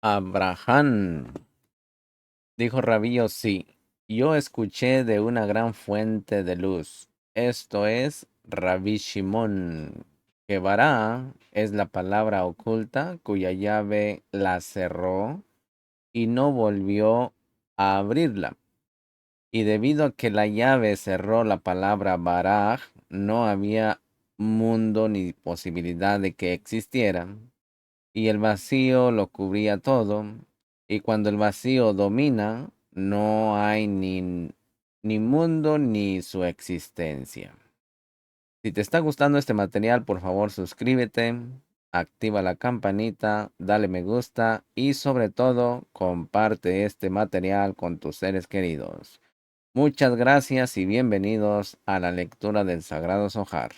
Abraham, dijo Rabí sí, yo escuché de una gran fuente de luz. Esto es Rabí Shimón, que Bará es la palabra oculta cuya llave la cerró y no volvió a abrirla. Y debido a que la llave cerró la palabra Baraj, no había mundo ni posibilidad de que existiera. Y el vacío lo cubría todo, y cuando el vacío domina, no hay ni mundo ni su existencia. Si te está gustando este material, por favor suscríbete, activa la campanita, dale me gusta y sobre todo comparte este material con tus seres queridos. Muchas gracias y bienvenidos a la lectura del Sagrado Zohar.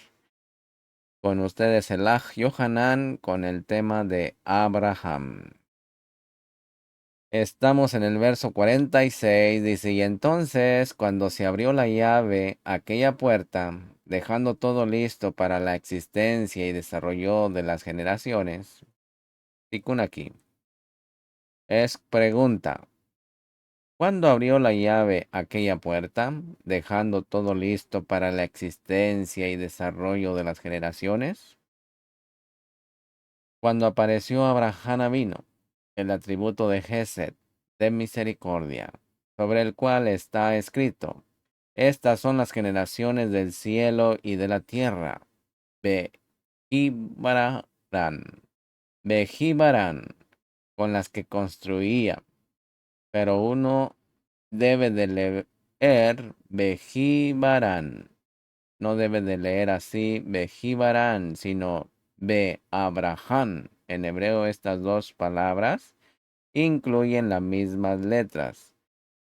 Con ustedes el Aj Yohanan con el tema de Abraham. Estamos en el verso 46, dice, y entonces cuando se abrió la llave, aquella puerta, dejando todo listo para la existencia y desarrollo de las generaciones, Tikkun aquí, es pregunta, ¿cuándo abrió la llave aquella puerta, dejando todo listo para la existencia y desarrollo de las generaciones? Cuando apareció Abraham vino, el atributo de Gesed, de misericordia, sobre el cual está escrito, estas son las generaciones del cielo y de la tierra, Bejibarán, Bejibarán, con las que construía, pero uno debe de leer Bejibarán, no debe de leer así Bejibarán, sino Be Abraham. En hebreo estas dos palabras incluyen las mismas letras,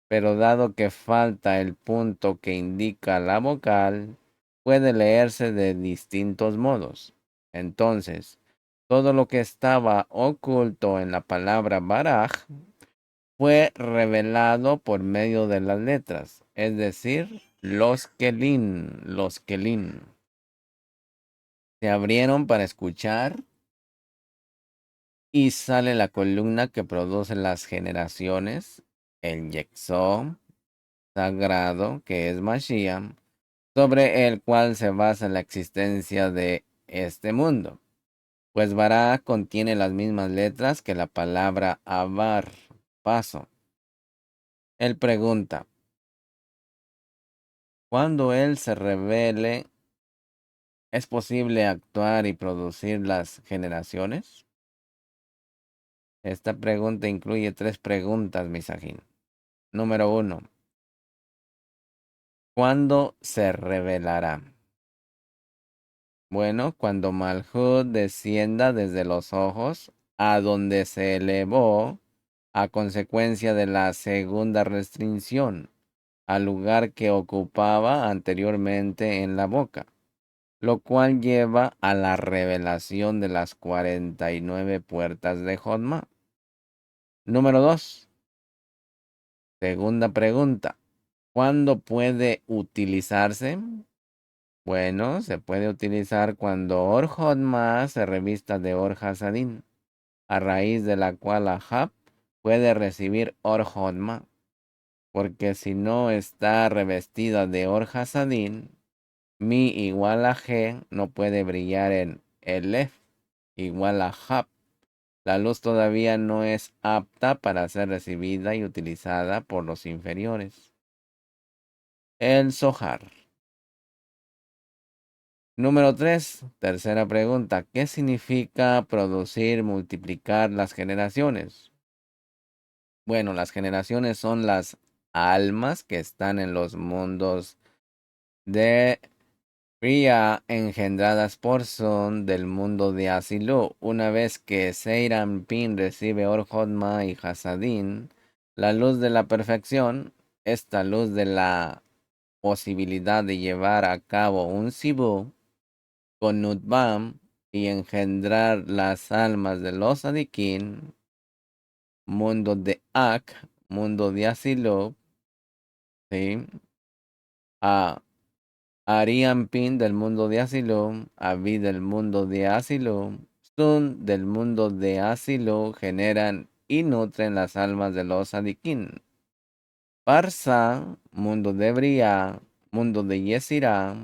pero dado que falta el punto que indica la vocal, puede leerse de distintos modos. Entonces, todo lo que estaba oculto en la palabra baraj fue revelado por medio de las letras, es decir, los kelin. Se abrieron para escuchar y sale la columna que produce las generaciones, el Yexó sagrado, que es Mashiach, sobre el cual se basa la existencia de este mundo. Pues Bará contiene las mismas letras que la palabra Abar, paso. Él pregunta, ¿cuándo él se revele, es posible actuar y producir las generaciones? Esta pregunta incluye tres preguntas, Misajín. Número 1. ¿Cuándo se revelará? Bueno, cuando Malhut descienda desde los ojos, a donde se elevó a consecuencia de la segunda restricción, al lugar que ocupaba anteriormente en la boca, lo cual lleva a la revelación de las 49 puertas de Jodma. Número 2. Segunda pregunta. ¿Cuándo puede utilizarse? Bueno, se puede utilizar cuando Or Jodma se revista de Or Hasadin, a raíz de la cual Ahab puede recibir Or Jodma, porque si no está revestida de Or Hasadin, Mi igual a G no puede brillar en Elef igual a Hab. La luz todavía no es apta para ser recibida y utilizada por los inferiores. El Zohar. Número 3, tercera pregunta. ¿Qué significa producir, multiplicar las generaciones? Bueno, las generaciones son las almas que están en los mundos de Ria engendradas por Son del mundo de Asilo. Una vez que Seiram Pin recibe Or Jodma y Hasadin, la luz de la perfección, esta luz de la posibilidad de llevar a cabo un Sibu, con Nutbam y engendrar las almas de los Adikin, mundo de Ak, mundo de Asilo, ¿sí? A Ariampin del mundo de Asilo, Abi del mundo de Asilo, Sun del mundo de Asilo generan y nutren las almas de los sadiquín. Parsa, mundo de Briá, mundo de Yesirá,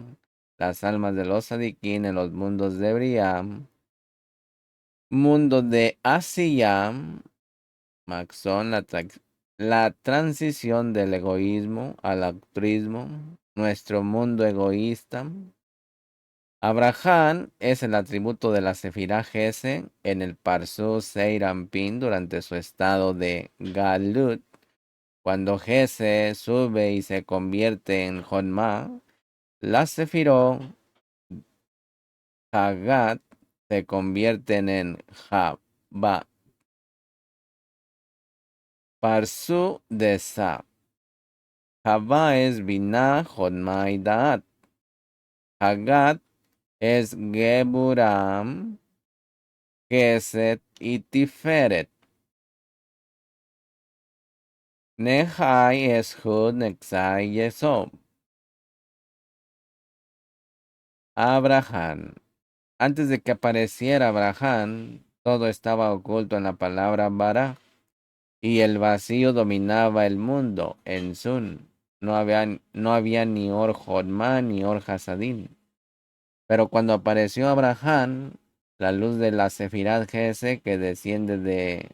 las almas de los sadiquín en los mundos de Briá, mundo de Asiyam, Maxón, la transición del egoísmo al altruismo, nuestro mundo egoísta. Abraham es el atributo de la Sefirá Gesed en el Parsu Seirampin durante su estado de Galut. Cuando Gesed sube y se convierte en Jodma, la Sefirot Hagat se convierten en Jabba. Parsu de Sa. Jabba es Binah, Jodma y Da'at. Hagat es Geburam, Gesed y Tiferet. Nehai es Hud, Nexai y Esob. Abraham. Antes de que apareciera Abraham, todo estaba oculto en la palabra Bara, y el vacío dominaba el mundo en Sun. No había ni Or Jodma ni Or Hasadin. Pero cuando apareció Abraham, la luz de la Sefirat Gesed que desciende de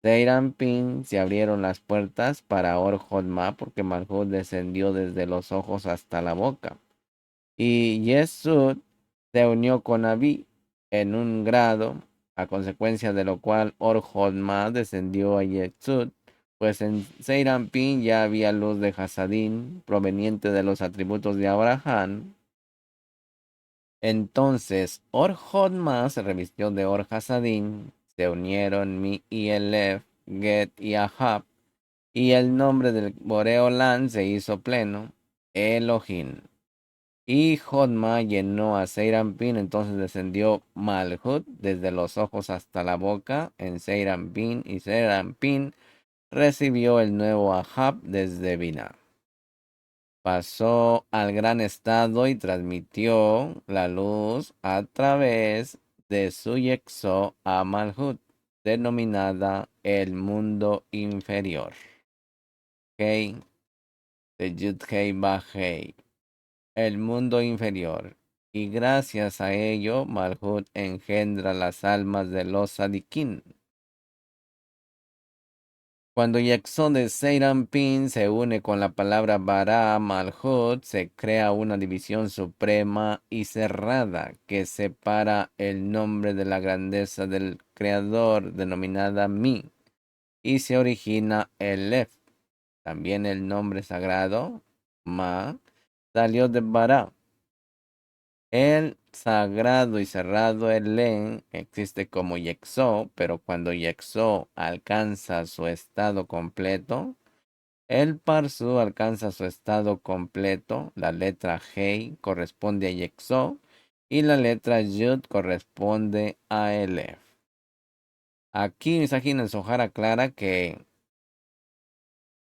Seirampin, se abrieron las puertas para Or Jodma, porque Malhut descendió desde los ojos hasta la boca. Y Yesud se unió con Abí en un grado, a consecuencia de lo cual Or Jodma descendió a Yesud, pues en Seirampin ya había luz de Hasadin proveniente de los atributos de Abraham. Entonces Or Jodma se revistió de Or Hasadin, se unieron Mi y Elef, Get y Ahab, y el nombre del Boreolán se hizo pleno, Elohim. Y Jodma llenó a Seirampin, entonces descendió Malhut desde los ojos hasta la boca en Seirampin, y Seirampin recibió el nuevo Ahab desde Binah. Pasó al gran estado y transmitió la luz a través de su Yexo a Malhut, denominada el mundo inferior. Hei, de Yud-Hei Ba-Hei, el mundo inferior. Y gracias a ello, Malhut engendra las almas de los Sadiquín. Cuando Yexo de Seirampin se une con la palabra Bara Malhut, se crea una división suprema y cerrada que separa el nombre de la grandeza del Creador, denominada Mi, y se origina el Lef. También el nombre sagrado, Ma, salió de Bara. El sagrado y cerrado Elen existe como Yexo, pero cuando Yexo alcanza su estado completo, el Parsu alcanza su estado completo. La letra Hei corresponde a Yexo y la letra Yud corresponde a Elef. Aquí Misajin en Sohar aclara que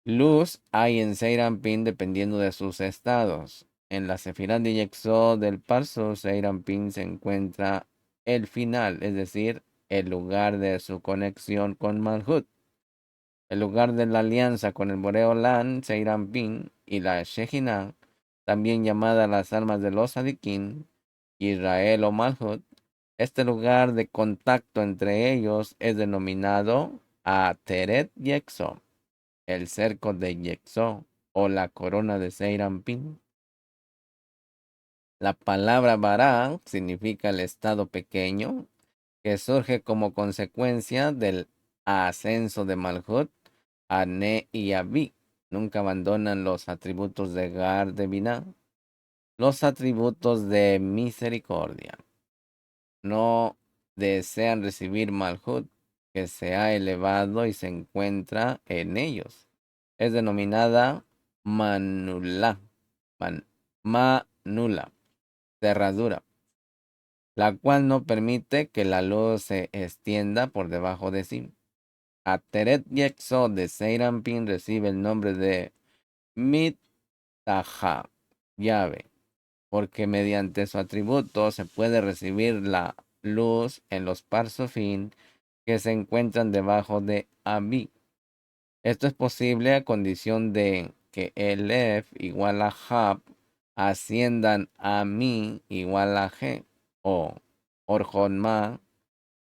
luz hay en Seirampin dependiendo de sus estados. En la Sefirá de Yexo del Parso, Seirampin se encuentra el final, es decir, el lugar de su conexión con Malhut, el lugar de la alianza con el Boreolán, Seirampin, y la Shejinah, también llamada las almas de los Sadiquín, Israel o Malhut. Este lugar de contacto entre ellos es denominado Ateret Yexo, el cerco de Yexo o la corona de Seirampin. La palabra Bará significa el estado pequeño, que surge como consecuencia del ascenso de Malhut a Ne y a Bi. Nunca abandonan los atributos de Gar de Binah, los atributos de misericordia. No desean recibir Malhut, que se ha elevado y se encuentra en ellos. Es denominada Manula, Manula, cerradura, la cual no permite que la luz se extienda por debajo de sí. Ateret Yexo de Seirampin recibe el nombre de Mitaja, llave, porque mediante su atributo se puede recibir la luz en los Parsofim, que se encuentran debajo de Abi. Esto es posible a condición de que Elef igual a Hab asciendan a Mi igual a G o Orjonma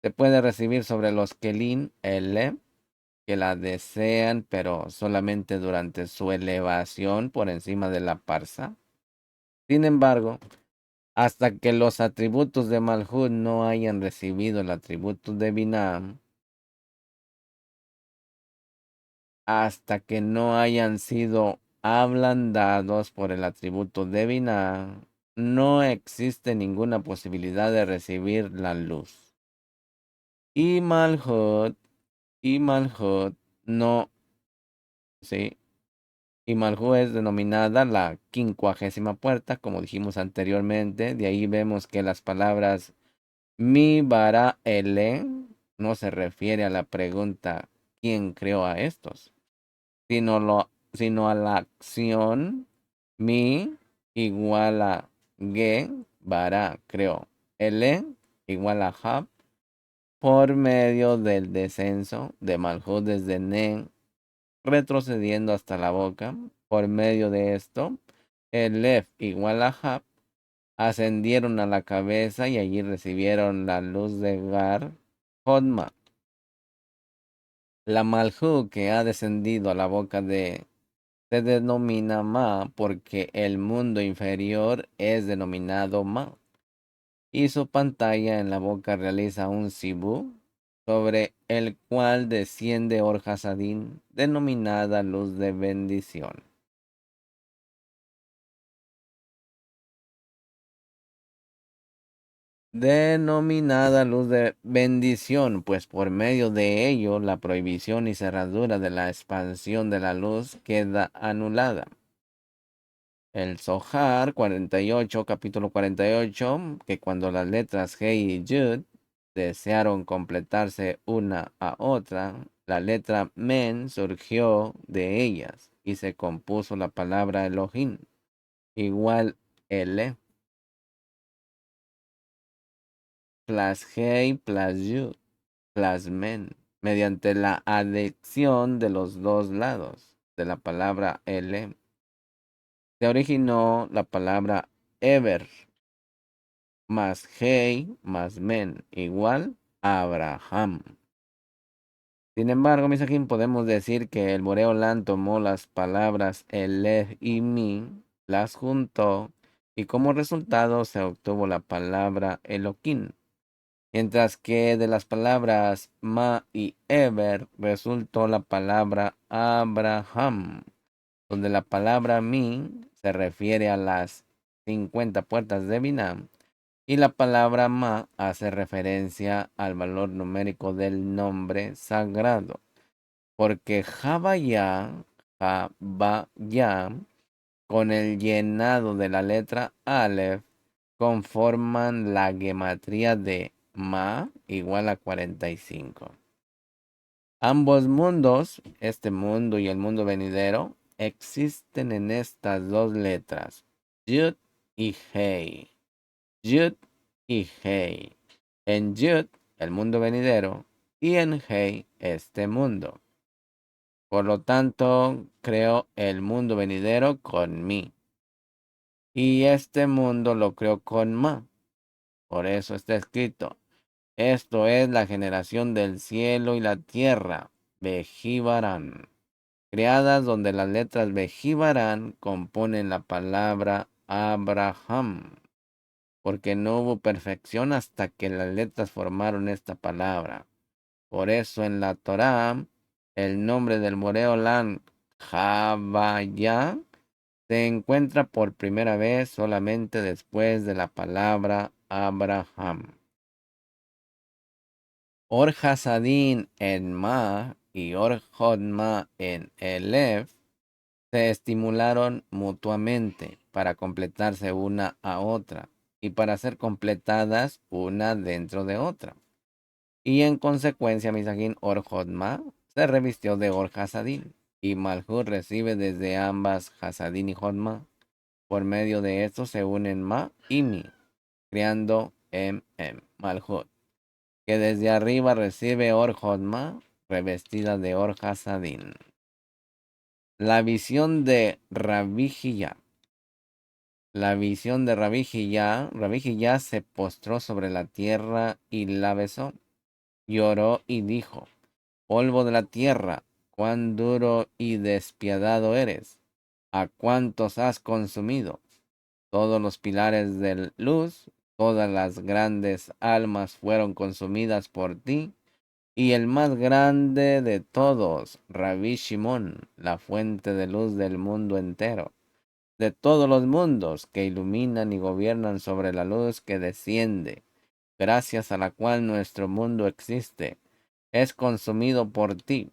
se puede recibir sobre los Kelin Elef que la desean pero solamente durante su elevación por encima de la parsa. Sin embargo, hasta que los atributos de Malhut no hayan recibido el atributo de Binah, hasta que no hayan sido ablandados por el atributo de Binah, no existe ninguna posibilidad de recibir la luz. Y Malhut, no, sí, y Malhut es denominada la 50ª puerta, como dijimos anteriormente. De ahí vemos que las palabras Mi bara ele no se refiere a la pregunta ¿quién creó a estos? Sino a la acción mi igual a ge bara creó. Ele igual a hab por medio del descenso de Malhut desde Nen retrocediendo hasta la boca. Por medio de esto, el Lef igual a hab ascendieron a la cabeza y allí recibieron la luz de Gar Hodma. La Malhut que ha descendido a la boca se denomina Ma porque el mundo inferior es denominado Ma y su pantalla en la boca realiza un Sibu sobre el cual desciende Or Hasadin denominada luz de bendición. Denominada luz de bendición, pues por medio de ello la prohibición y cerradura de la expansión de la luz queda anulada. El Zohar 48, capítulo 48, que cuando las letras He y Yud desearon completarse una a otra, la letra Men surgió de ellas y se compuso la palabra Elohim, igual L, plus He plus Yud plus Men, mediante la adición de los dos lados de la palabra L. Se originó la palabra Ever más Hei más Men igual a Abraham. Sin embargo, Misajín, podemos decir que el Boreolán tomó las palabras Eleh y Mi, las juntó y como resultado se obtuvo la palabra Elohim. Mientras que de las palabras Ma y Eber resultó la palabra Abraham, donde la palabra Mi se refiere a las 50 puertas de Binah y la palabra Ma hace referencia al valor numérico del nombre sagrado, porque Javaya, con el llenado de la letra Aleph, conforman la gematría de Ma igual a 45. Ambos mundos, este mundo y el mundo venidero, existen en estas dos letras, Yud y Hei. Yud y Hei. En Yud, el mundo venidero, y en Hei, este mundo. Por lo tanto, creo el mundo venidero con Mi. Y este mundo lo creo con Ma. Por eso está escrito. Esto es la generación del cielo y la tierra, Bejibarán, creadas donde las letras Bejibarán componen la palabra Abraham, porque no hubo perfección hasta que las letras formaron esta palabra. Por eso en la Torá, el nombre del Boreolán, Javaya, se encuentra por primera vez solamente después de la palabra Abraham. Or Hasadin en Ma y Or Hodma en Elef se estimularon mutuamente para completarse una a otra y para ser completadas una dentro de otra. Y en consecuencia, Misajín Or Hodma se revistió de Or Hasadin y Malhut recibe desde ambas Hasadin y Hodma. Por medio de esto se unen Ma y Mi, creando Malhut, que desde arriba recibe Or Jodma, revestida de Or Hasadin. La visión de Rabbi Hillá. La visión de Rabbi Hillá se postró sobre la tierra y la besó. Lloró y dijo: polvo de la tierra, cuán duro y despiadado eres. ¿A cuántos has consumido? Todos los pilares de luz, todas las grandes almas fueron consumidas por ti, y el más grande de todos, Rabbi Shimon, la fuente de luz del mundo entero, de todos los mundos que iluminan y gobiernan sobre la luz que desciende, gracias a la cual nuestro mundo existe, es consumido por ti.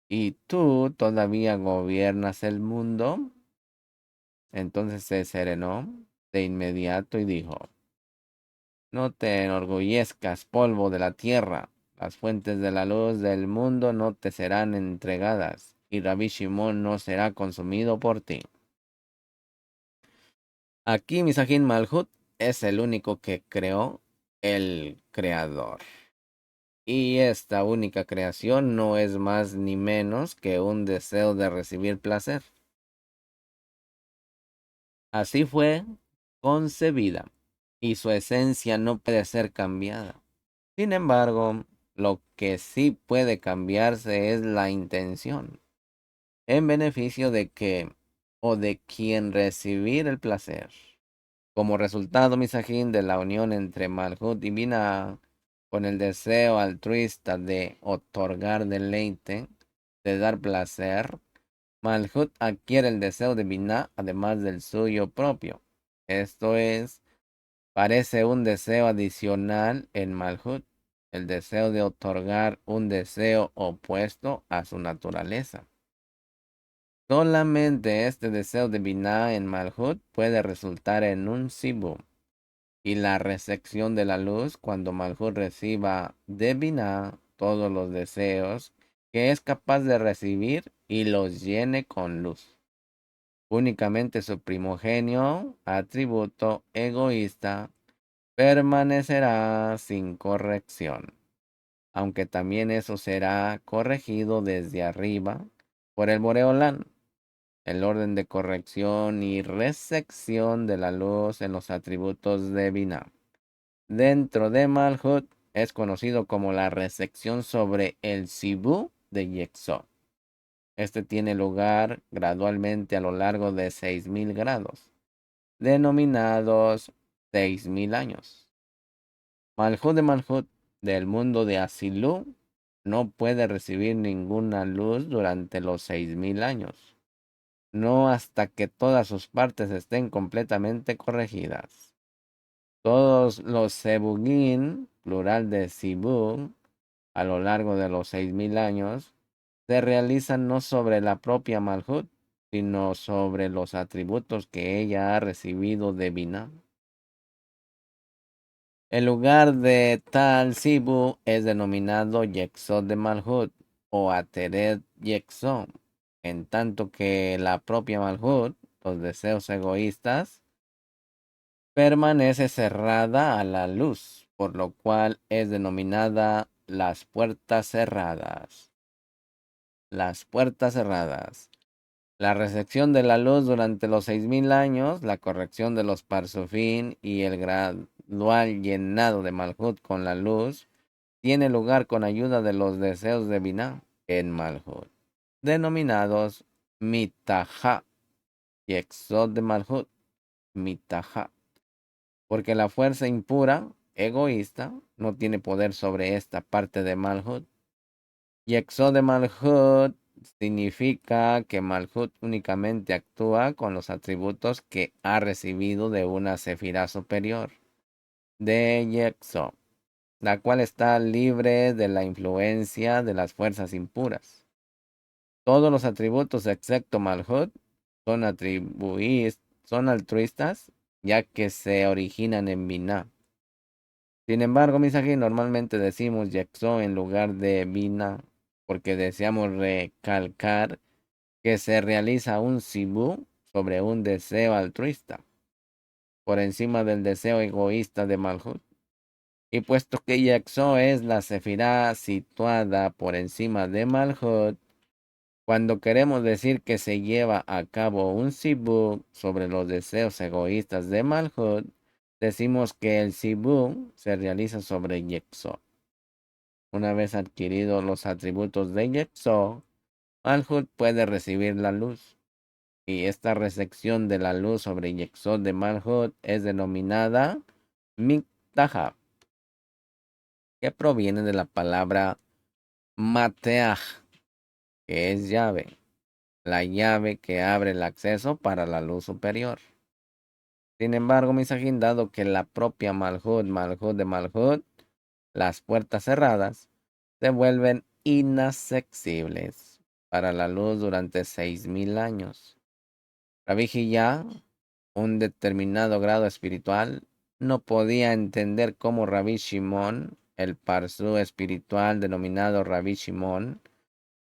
¿Y tú todavía gobiernas el mundo? Entonces se serenó de inmediato y dijo: no te enorgullezcas, polvo de la tierra. Las fuentes de la luz del mundo no te serán entregadas, y Rabbi Shimon no será consumido por ti. Aquí Misajín Malhut es el único que creó el creador. Y esta única creación no es más ni menos que un deseo de recibir placer. Así fue concebida, y su esencia no puede ser cambiada. Sin embargo, lo que sí puede cambiarse es la intención, en beneficio de que o de quien recibir el placer. Como resultado, misajín, de la unión entre Malhut y Binah, con el deseo altruista de otorgar deleite, de dar placer, Malhut adquiere el deseo de Binah además del suyo propio. Esto es, parece un deseo adicional en Malhut, el deseo de otorgar un deseo opuesto a su naturaleza. Solamente este deseo de Binah en Malhut puede resultar en un Sibu, y la recepción de la luz cuando Malhut reciba de Binah todos los deseos que es capaz de recibir y los llene con luz. Únicamente su primogenio, atributo egoísta, permanecerá sin corrección, aunque también eso será corregido desde arriba por el Boreolán. El orden de corrección y recepción de la luz en los atributos de Binah dentro de Malhut es conocido como la recepción sobre el Sibú de Yexo. Este tiene lugar gradualmente a lo largo de 6000 grados, denominados 6000 años. Malhut de Malhut del mundo de Asilú no puede recibir ninguna luz durante los 6000 años, no hasta que todas sus partes estén completamente corregidas. Todos los Sebugin, plural de Sibug, a lo largo de los 6000 años, se realizan no sobre la propia Malhut, sino sobre los atributos que ella ha recibido de Binah. El lugar de tal Sibu es denominado Yexod de Malhut o Ateret Yexod, en tanto que la propia Malhut, los deseos egoístas, permanece cerrada a la luz, por lo cual es denominada las puertas cerradas. Las puertas cerradas. La recepción de la luz durante los 6000 años, la corrección de los Parsufín y el gradual llenado de Malhut con la luz tiene lugar con ayuda de los deseos de Binah en Malhut, denominados Mitaha y Exod de Malhut, Mitaha, porque la fuerza impura, egoísta, no tiene poder sobre esta parte de Malhut. Y Exod de Malhut significa que Malhut únicamente actúa con los atributos que ha recibido de una sefirá superior, de Yexod, la cual está libre de la influencia de las fuerzas impuras. Todos los atributos excepto Malhut son son altruistas, ya que se originan en Binah. Sin embargo, Misagi, normalmente decimos Yexo en lugar de Binah, porque deseamos recalcar que se realiza un Sibu sobre un deseo altruista, por encima del deseo egoísta de Malhut. Y puesto que Yexo es la Sefirá situada por encima de Malhut, cuando queremos decir que se lleva a cabo un sibuk sobre los deseos egoístas de Malhut, decimos que el sibuk se realiza sobre Yexo. Una vez adquiridos los atributos de Yexo, Malhut puede recibir la luz. Y esta recepción de la luz sobre Yexo de Malhut es denominada Miktahab, que proviene de la palabra Mateach, que es llave, la llave que abre el acceso para la luz superior. Sin embargo, Misajín, dado que la propia Malhut de Malhut, las puertas cerradas, se vuelven inaccesibles para la luz durante 6000 años. Rabbi Hillá, un determinado grado espiritual, no podía entender cómo Rabbi Shimon, el parsú espiritual denominado Rabbi Shimon,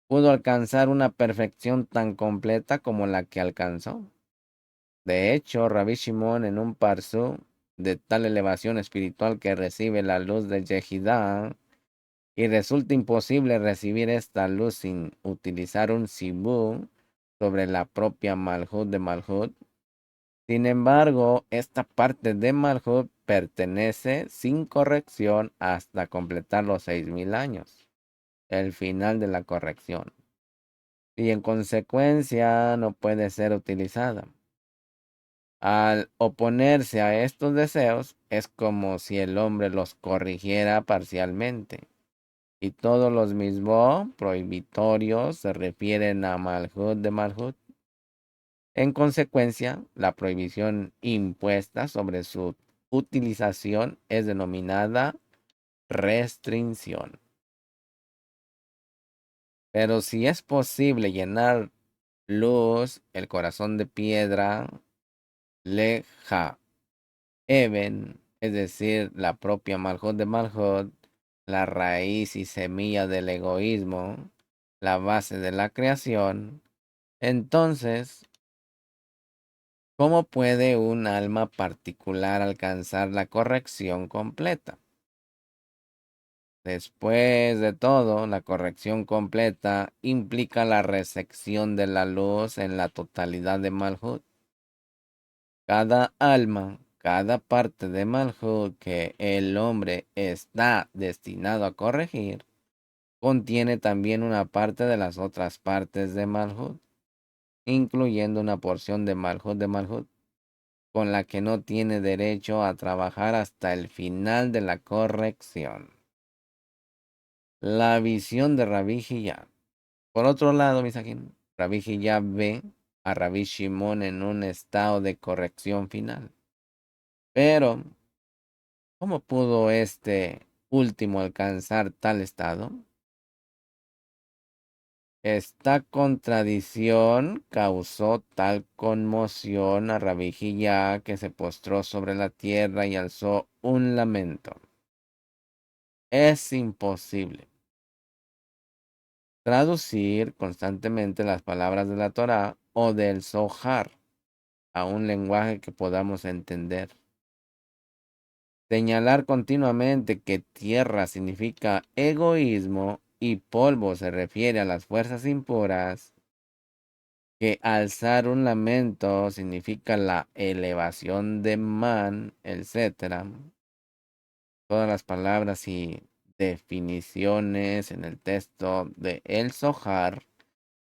pudo alcanzar una perfección tan completa como la que alcanzó. De hecho, Rabbi Shimon en un parsú de tal elevación espiritual que recibe la luz de Yehidá y resulta imposible recibir esta luz sin utilizar un sibú sobre la propia Malhut de Malhut. Sin embargo, esta parte de Malhut pertenece sin corrección hasta completar los 6000 años, el final de la corrección, y en consecuencia no puede ser utilizada. Al oponerse a estos deseos, es como si el hombre los corrigiera parcialmente, y todos los mismos prohibitorios se refieren a Malhut de Malhut. En consecuencia, la prohibición impuesta sobre su utilización es denominada restricción. Pero si es posible llenar luz el corazón de piedra, leja, even, es decir, la propia Malhut de Malhut, la raíz y semilla del egoísmo, la base de la creación, entonces, ¿cómo puede un alma particular alcanzar la corrección completa? Después de todo, la corrección completa implica la recepción de la luz en la totalidad de Malhut. Cada alma, cada parte de Malhut que el hombre está destinado a corregir, contiene también una parte de las otras partes de Malhut, incluyendo una porción de Malhut, con la que no tiene derecho a trabajar hasta el final de la corrección. La visión de Rabbi Hillá. Por otro lado, Misakin, Rabbi Hillá ve a Rabbi Shimon en un estado de corrección final. Pero, ¿cómo pudo este último alcanzar tal estado? Esta contradicción causó tal conmoción a Rabbi Hillá que se postró sobre la tierra y alzó un lamento. Es imposible traducir constantemente las palabras de la Torá o del Zohar a un lenguaje que podamos entender. Señalar continuamente que tierra significa egoísmo y polvo se refiere a las fuerzas impuras, que alzar un lamento significa la elevación de man, etc. Todas las palabras y definiciones en el texto de El Zohar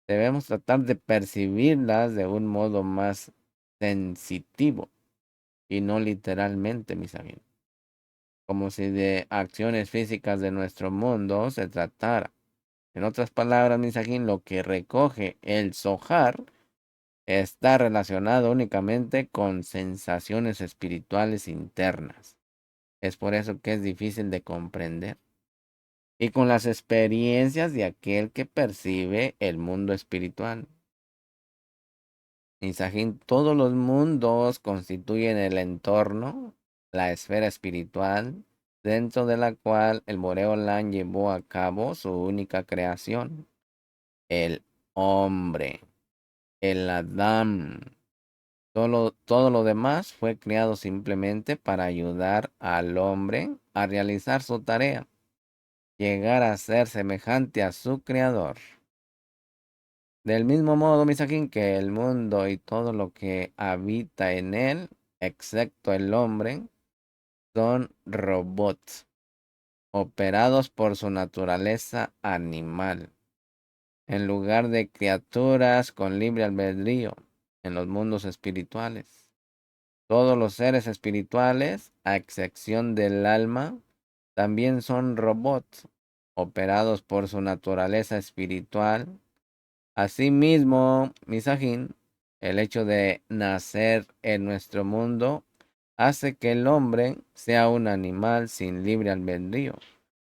debemos tratar de percibirlas de un modo más sensitivo y no literalmente, mis amigos, como si de acciones físicas de nuestro mundo se tratara. En otras palabras, Misajín, lo que recoge el Zohar está relacionado únicamente con sensaciones espirituales internas. Es por eso que es difícil de comprender. Y con las experiencias de aquel que percibe el mundo espiritual. Misajín, todos los mundos constituyen el entorno, la esfera espiritual, dentro de la cual el Boreolán llevó a cabo su única creación, el hombre, el Adán. Todo lo demás fue creado simplemente para ayudar al hombre a realizar su tarea, llegar a ser semejante a su creador. Del mismo modo, Misakin, que el mundo y todo lo que habita en él, excepto el hombre, son robots, operados por su naturaleza animal, en lugar de criaturas con libre albedrío en los mundos espirituales. Todos los seres espirituales, a excepción del alma, también son robots, operados por su naturaleza espiritual. Asimismo, Misajín, el hecho de nacer en nuestro mundo hace que el hombre sea un animal sin libre albedrío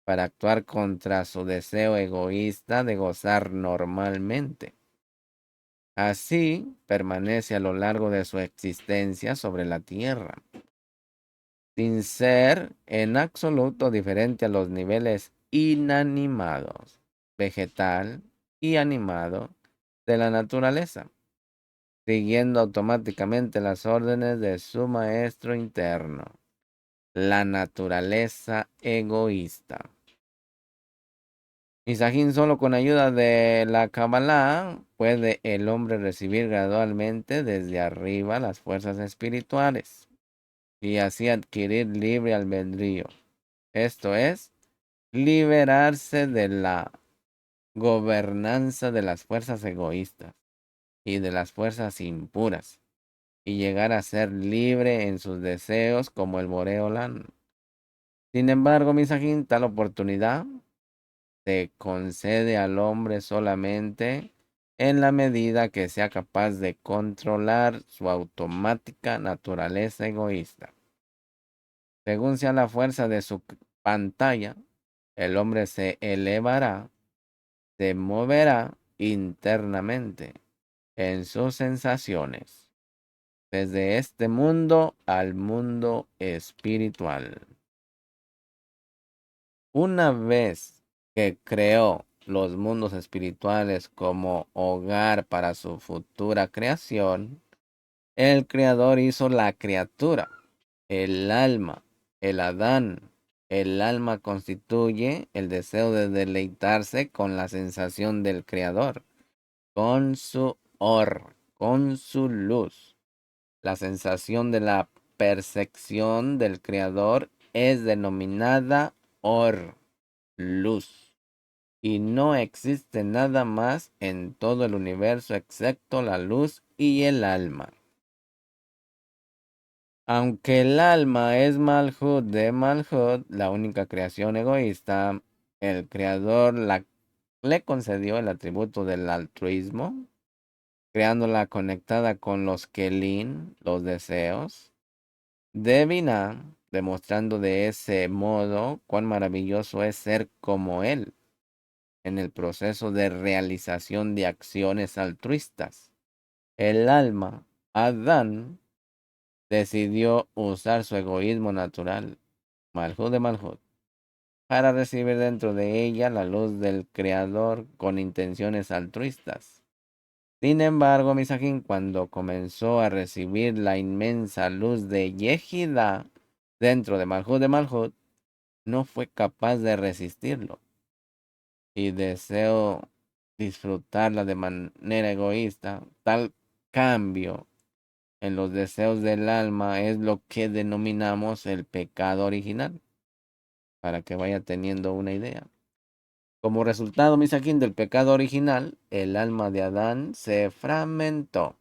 para actuar contra su deseo egoísta de gozar normalmente. Así permanece a lo largo de su existencia sobre la tierra, sin ser en absoluto diferente a los niveles inanimados, vegetal y animado de la naturaleza, siguiendo automáticamente las órdenes de su maestro interno, la naturaleza egoísta. Misajín, solo con ayuda de la Kabbalah puede el hombre recibir gradualmente desde arriba las fuerzas espirituales y así adquirir libre albedrío. Esto es, liberarse de la gobernanza de las fuerzas egoístas y de las fuerzas impuras y llegar a ser libre en sus deseos como el Boreolán. Sin embargo, Misajín, tal oportunidad se concede al hombre solamente en la medida que sea capaz de controlar su automática naturaleza egoísta. Según sea la fuerza de su pantalla, el hombre se elevará, se moverá internamente en sus sensaciones, desde este mundo al mundo espiritual. Una vez que creó los mundos espirituales como hogar para su futura creación, el Creador hizo la criatura, el alma, el Adán. El alma constituye el deseo de deleitarse con la sensación del Creador, con su con su luz. La sensación de la percepción del Creador es denominada or, luz. Y no existe nada más en todo el universo excepto la luz y el alma. Aunque el alma es Malhut de Malhut, la única creación egoísta, el Creador le concedió el atributo del altruismo, creándola conectada con los Kelin, los deseos, de Binah, demostrando de ese modo cuán maravilloso es ser como él en el proceso de realización de acciones altruistas. El alma, Adán, decidió usar su egoísmo natural, Malhut de Malhut, para recibir dentro de ella la luz del Creador con intenciones altruistas. Sin embargo, Misajín, cuando comenzó a recibir la inmensa luz de Yehida dentro de Malhut, no fue capaz de resistirlo y deseó disfrutarla de manera egoísta. Tal cambio en los deseos del alma es lo que denominamos el pecado original, para que vaya teniendo una idea. Como resultado, Misaquín, del pecado original, el alma de Adán se fragmentó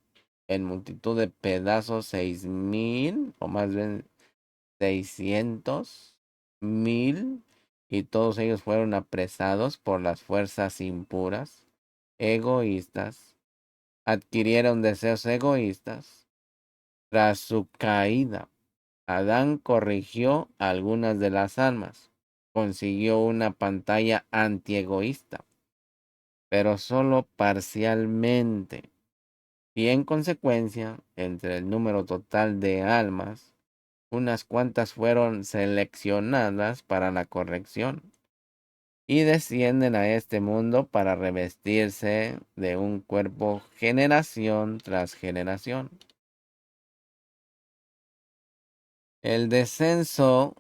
en multitud de pedazos, 6.000, o más bien 600.000, y todos ellos fueron apresados por las fuerzas impuras, egoístas, adquirieron deseos egoístas. Tras su caída, Adán corrigió algunas de las almas, consiguió una pantalla antiegoísta, pero solo parcialmente, y en consecuencia, entre el número total de almas, unas cuantas fueron seleccionadas para la corrección y descienden a este mundo para revestirse de un cuerpo generación tras generación. El descenso,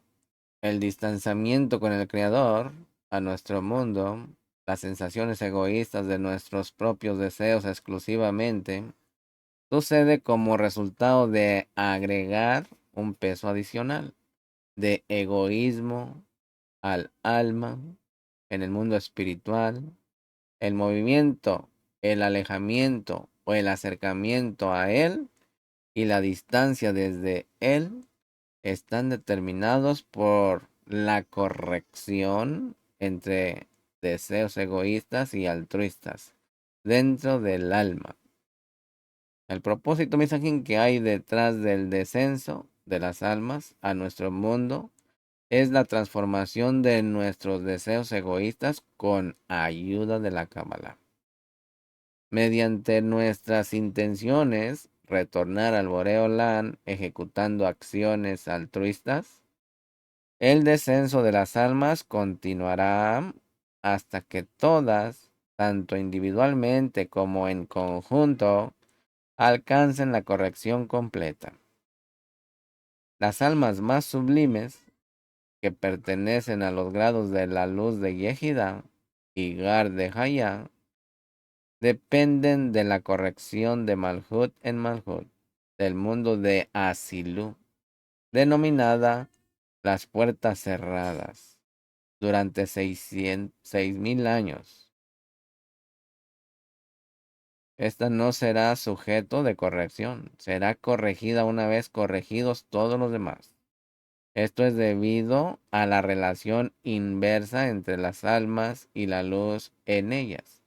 el distanciamiento con el Creador a nuestro mundo, las sensaciones egoístas de nuestros propios deseos exclusivamente, sucede como resultado de agregar un peso adicional de egoísmo al alma en el mundo espiritual. El movimiento, el alejamiento o el acercamiento a Él y la distancia desde Él están determinados por la corrección entre deseos egoístas y altruistas dentro del alma. El propósito, mensaje que hay detrás del descenso de las almas a nuestro mundo es la transformación de nuestros deseos egoístas con ayuda de la Cábala. Mediante nuestras intenciones, retornar al Boreolán ejecutando acciones altruistas, el descenso de las almas continuará hasta que todas, tanto individualmente como en conjunto, alcancen la corrección completa. Las almas más sublimes, que pertenecen a los grados de la luz de Yehida y Gar de Haya, dependen de la corrección de Malhut en Malhut, del mundo de Asilu, denominada las puertas cerradas, durante 6.000 años. Esta no será sujeto de corrección, será corregida una vez corregidos todos los demás. Esto es debido a la relación inversa entre las almas y la luz en ellas.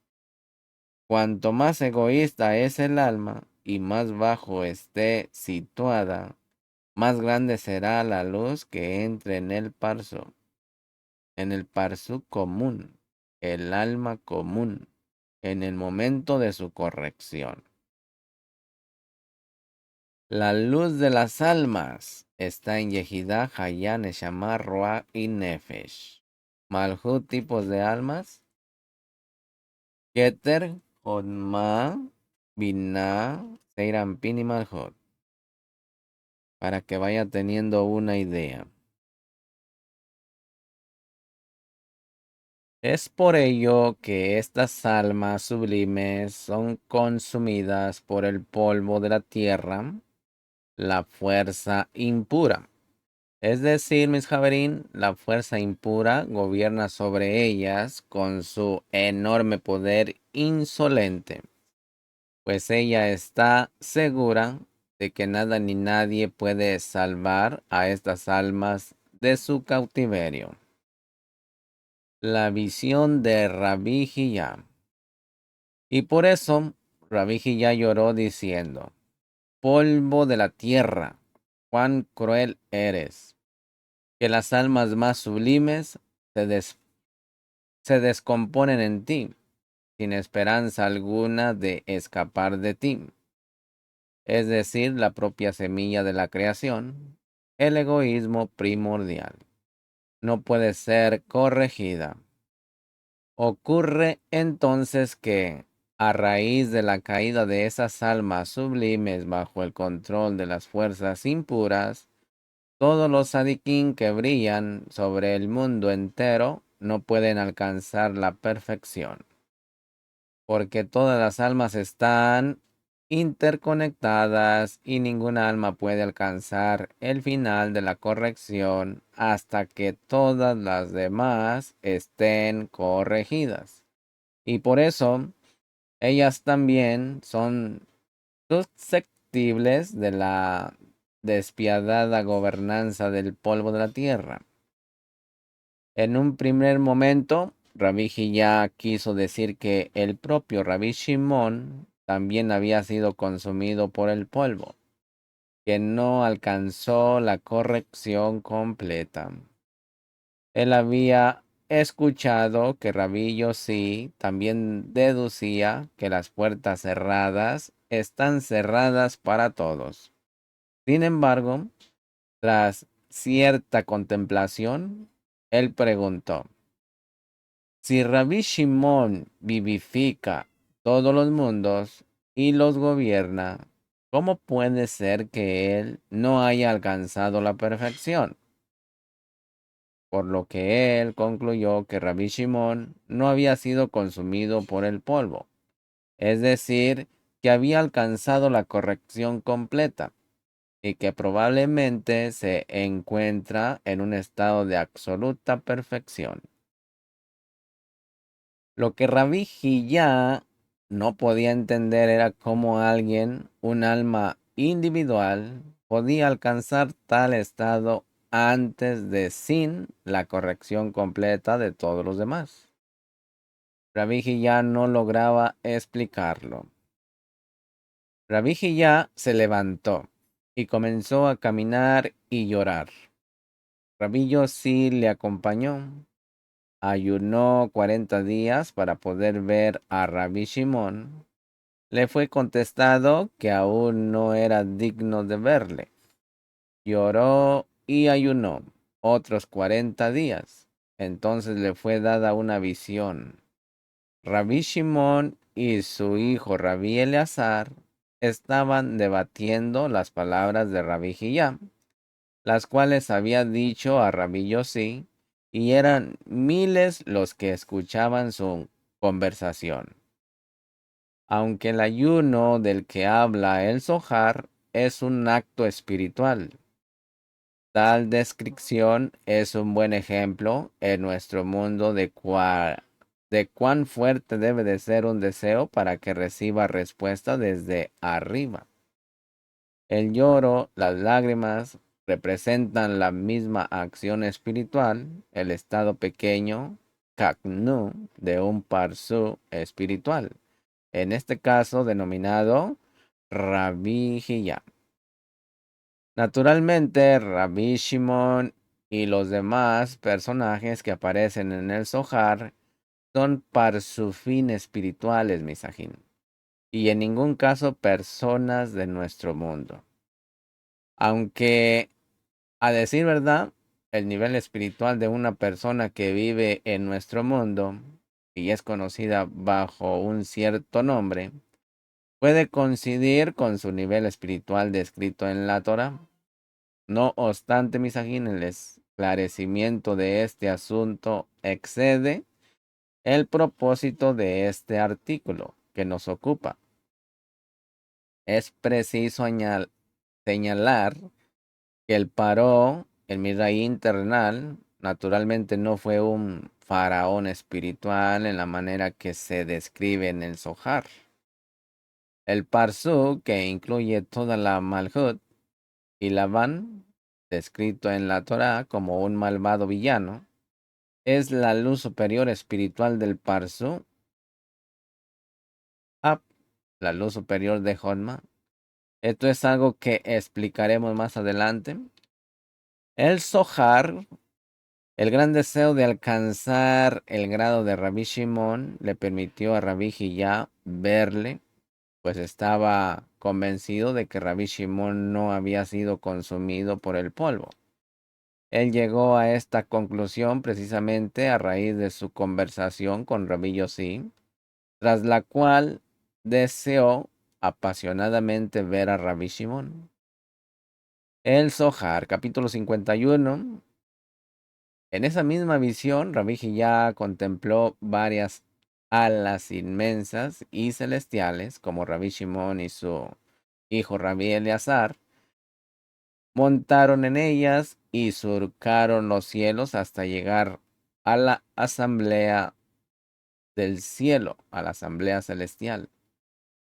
Cuanto más egoísta es el alma y más bajo esté situada, más grande será la luz que entre en el parsu común, el alma común, en el momento de su corrección. La luz de las almas está en Yehidah, Hayah, Neshama, Ruach y Nefesh. Malhut, tipos de almas: Keter, Hodma, Binah, Seirampin y Malhut. Para que vaya teniendo una idea. Es por ello que estas almas sublimes son consumidas por el polvo de la tierra, la fuerza impura. Es decir, mis Javerín, la fuerza impura gobierna sobre ellas con su enorme poder insolente, pues ella está segura de que nada ni nadie puede salvar a estas almas de su cautiverio. La visión de Rabbi Hiyá. Y por eso Rabbi Hiyá lloró diciendo: polvo de la tierra, cuán cruel eres, que las almas más sublimes se descomponen en ti, sin esperanza alguna de escapar de ti. Es decir, la propia semilla de la creación, el egoísmo primordial, no puede ser corregida. Ocurre entonces que, a raíz de la caída de esas almas sublimes bajo el control de las fuerzas impuras, todos los sadiquín que brillan sobre el mundo entero no pueden alcanzar la perfección, porque todas las almas están interconectadas y ninguna alma puede alcanzar el final de la corrección hasta que todas las demás estén corregidas. Y por eso ellas también son susceptibles de la despiadada gobernanza del polvo de la tierra. En un primer momento, Rabbi ya quiso decir que el propio Rabbi Shimon también había sido consumido por el polvo, que no alcanzó la corrección completa. Él había escuchado que Rabbi Yossi también deducía que las puertas cerradas están cerradas para todos. Sin embargo, tras cierta contemplación, él preguntó: si Rabbi Shimon vivifica todos los mundos y los gobierna, ¿cómo puede ser que él no haya alcanzado la perfección? Por lo que él concluyó que Rabbi Shimon no había sido consumido por el polvo, es decir, que había alcanzado la corrección completa y que probablemente se encuentra en un estado de absoluta perfección. Lo que Rabbi Hillá no podía entender era cómo alguien, un alma individual, podía alcanzar tal estado antes de sin la corrección completa de todos los demás. Rabbi Hillá no lograba explicarlo. Rabbi Hillá se levantó y comenzó a caminar y llorar. Rabbi Yossi le acompañó. Ayunó 40 días para poder ver a Rabbi Shimon. Le fue contestado que aún no era digno de verle. Lloró y ayunó otros 40 días. Entonces le fue dada una visión. Rabbi Shimon y su hijo Rabbi Eleazar estaban debatiendo las palabras de Rabbi Hillá, las cuales había dicho a Rabbi Yossi, y eran miles los que escuchaban su conversación. Aunque el ayuno del que habla el Zohar es un acto espiritual, tal descripción es un buen ejemplo en nuestro mundo de cuán fuerte debe de ser un deseo para que reciba respuesta desde arriba. El lloro, las lágrimas, representan la misma acción espiritual, el estado pequeño, kaknu, de un parsu espiritual, en este caso denominado Rabbi Hillá. Naturalmente, Rabbi Shimon y los demás personajes que aparecen en el Zohar son parsufín espirituales, misajín, y en ningún caso personas de nuestro mundo. Aunque, a decir verdad, el nivel espiritual de una persona que vive en nuestro mundo y es conocida bajo un cierto nombre, puede coincidir con su nivel espiritual descrito en la Torah. No obstante, misajín, el esclarecimiento de este asunto excede el propósito de este artículo que nos ocupa. Es preciso señalar que el Paró, el Midraín terrenal, naturalmente no fue un faraón espiritual en la manera que se describe en el Zohar. El Parsú, que incluye toda la Malhut y Labán, descrito en la Torá como un malvado villano, es la luz superior espiritual del Parsú, Ab, la luz superior de Jodma. Esto es algo que explicaremos más adelante. El Zohar, el gran deseo de alcanzar el grado de Rabbi Shimon, le permitió a Rabbi Hillá verle, pues estaba convencido de que Rabbi Shimon no había sido consumido por el polvo. Él llegó a esta conclusión precisamente a raíz de su conversación con Rabbi Yossi, tras la cual deseó apasionadamente ver a Rabbi Shimon. El Zohar, capítulo 51. En esa misma visión, Rabbi ya contempló varias alas inmensas y celestiales, como Rabbi Shimon y su hijo Rabbi Eleazar, montaron en ellas y surcaron los cielos hasta llegar a la asamblea del cielo, a la asamblea celestial.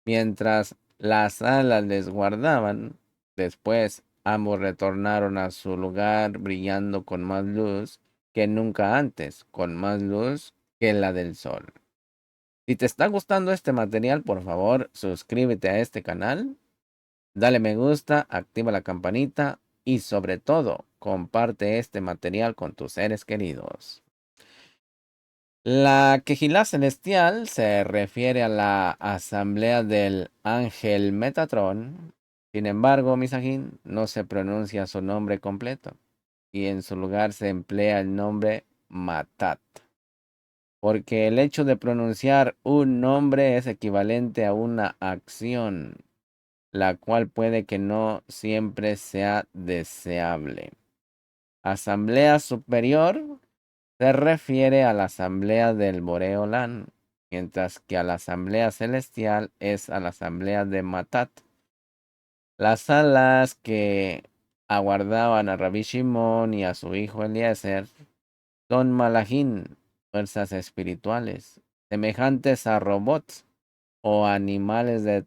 Mientras las alas les guardaban, después ambos retornaron a su lugar brillando con más luz que nunca antes, con más luz que la del sol. Si te está gustando este material, por favor, suscríbete a este canal, dale me gusta, activa la campanita y sobre todo, comparte este material con tus seres queridos. La Quejilá celestial se refiere a la asamblea del ángel Metatrón. Sin embargo, misajín, no se pronuncia su nombre completo y en su lugar se emplea el nombre Matat, porque el hecho de pronunciar un nombre es equivalente a una acción. la cual puede que no siempre sea deseable. Asamblea superior se refiere a la asamblea del Boreolán, mientras que a la asamblea celestial es a la asamblea de Matat. Las alas que aguardaban a Rabbi Shimon y a su hijo Eliezer son malajim, fuerzas espirituales, semejantes a robots o animales de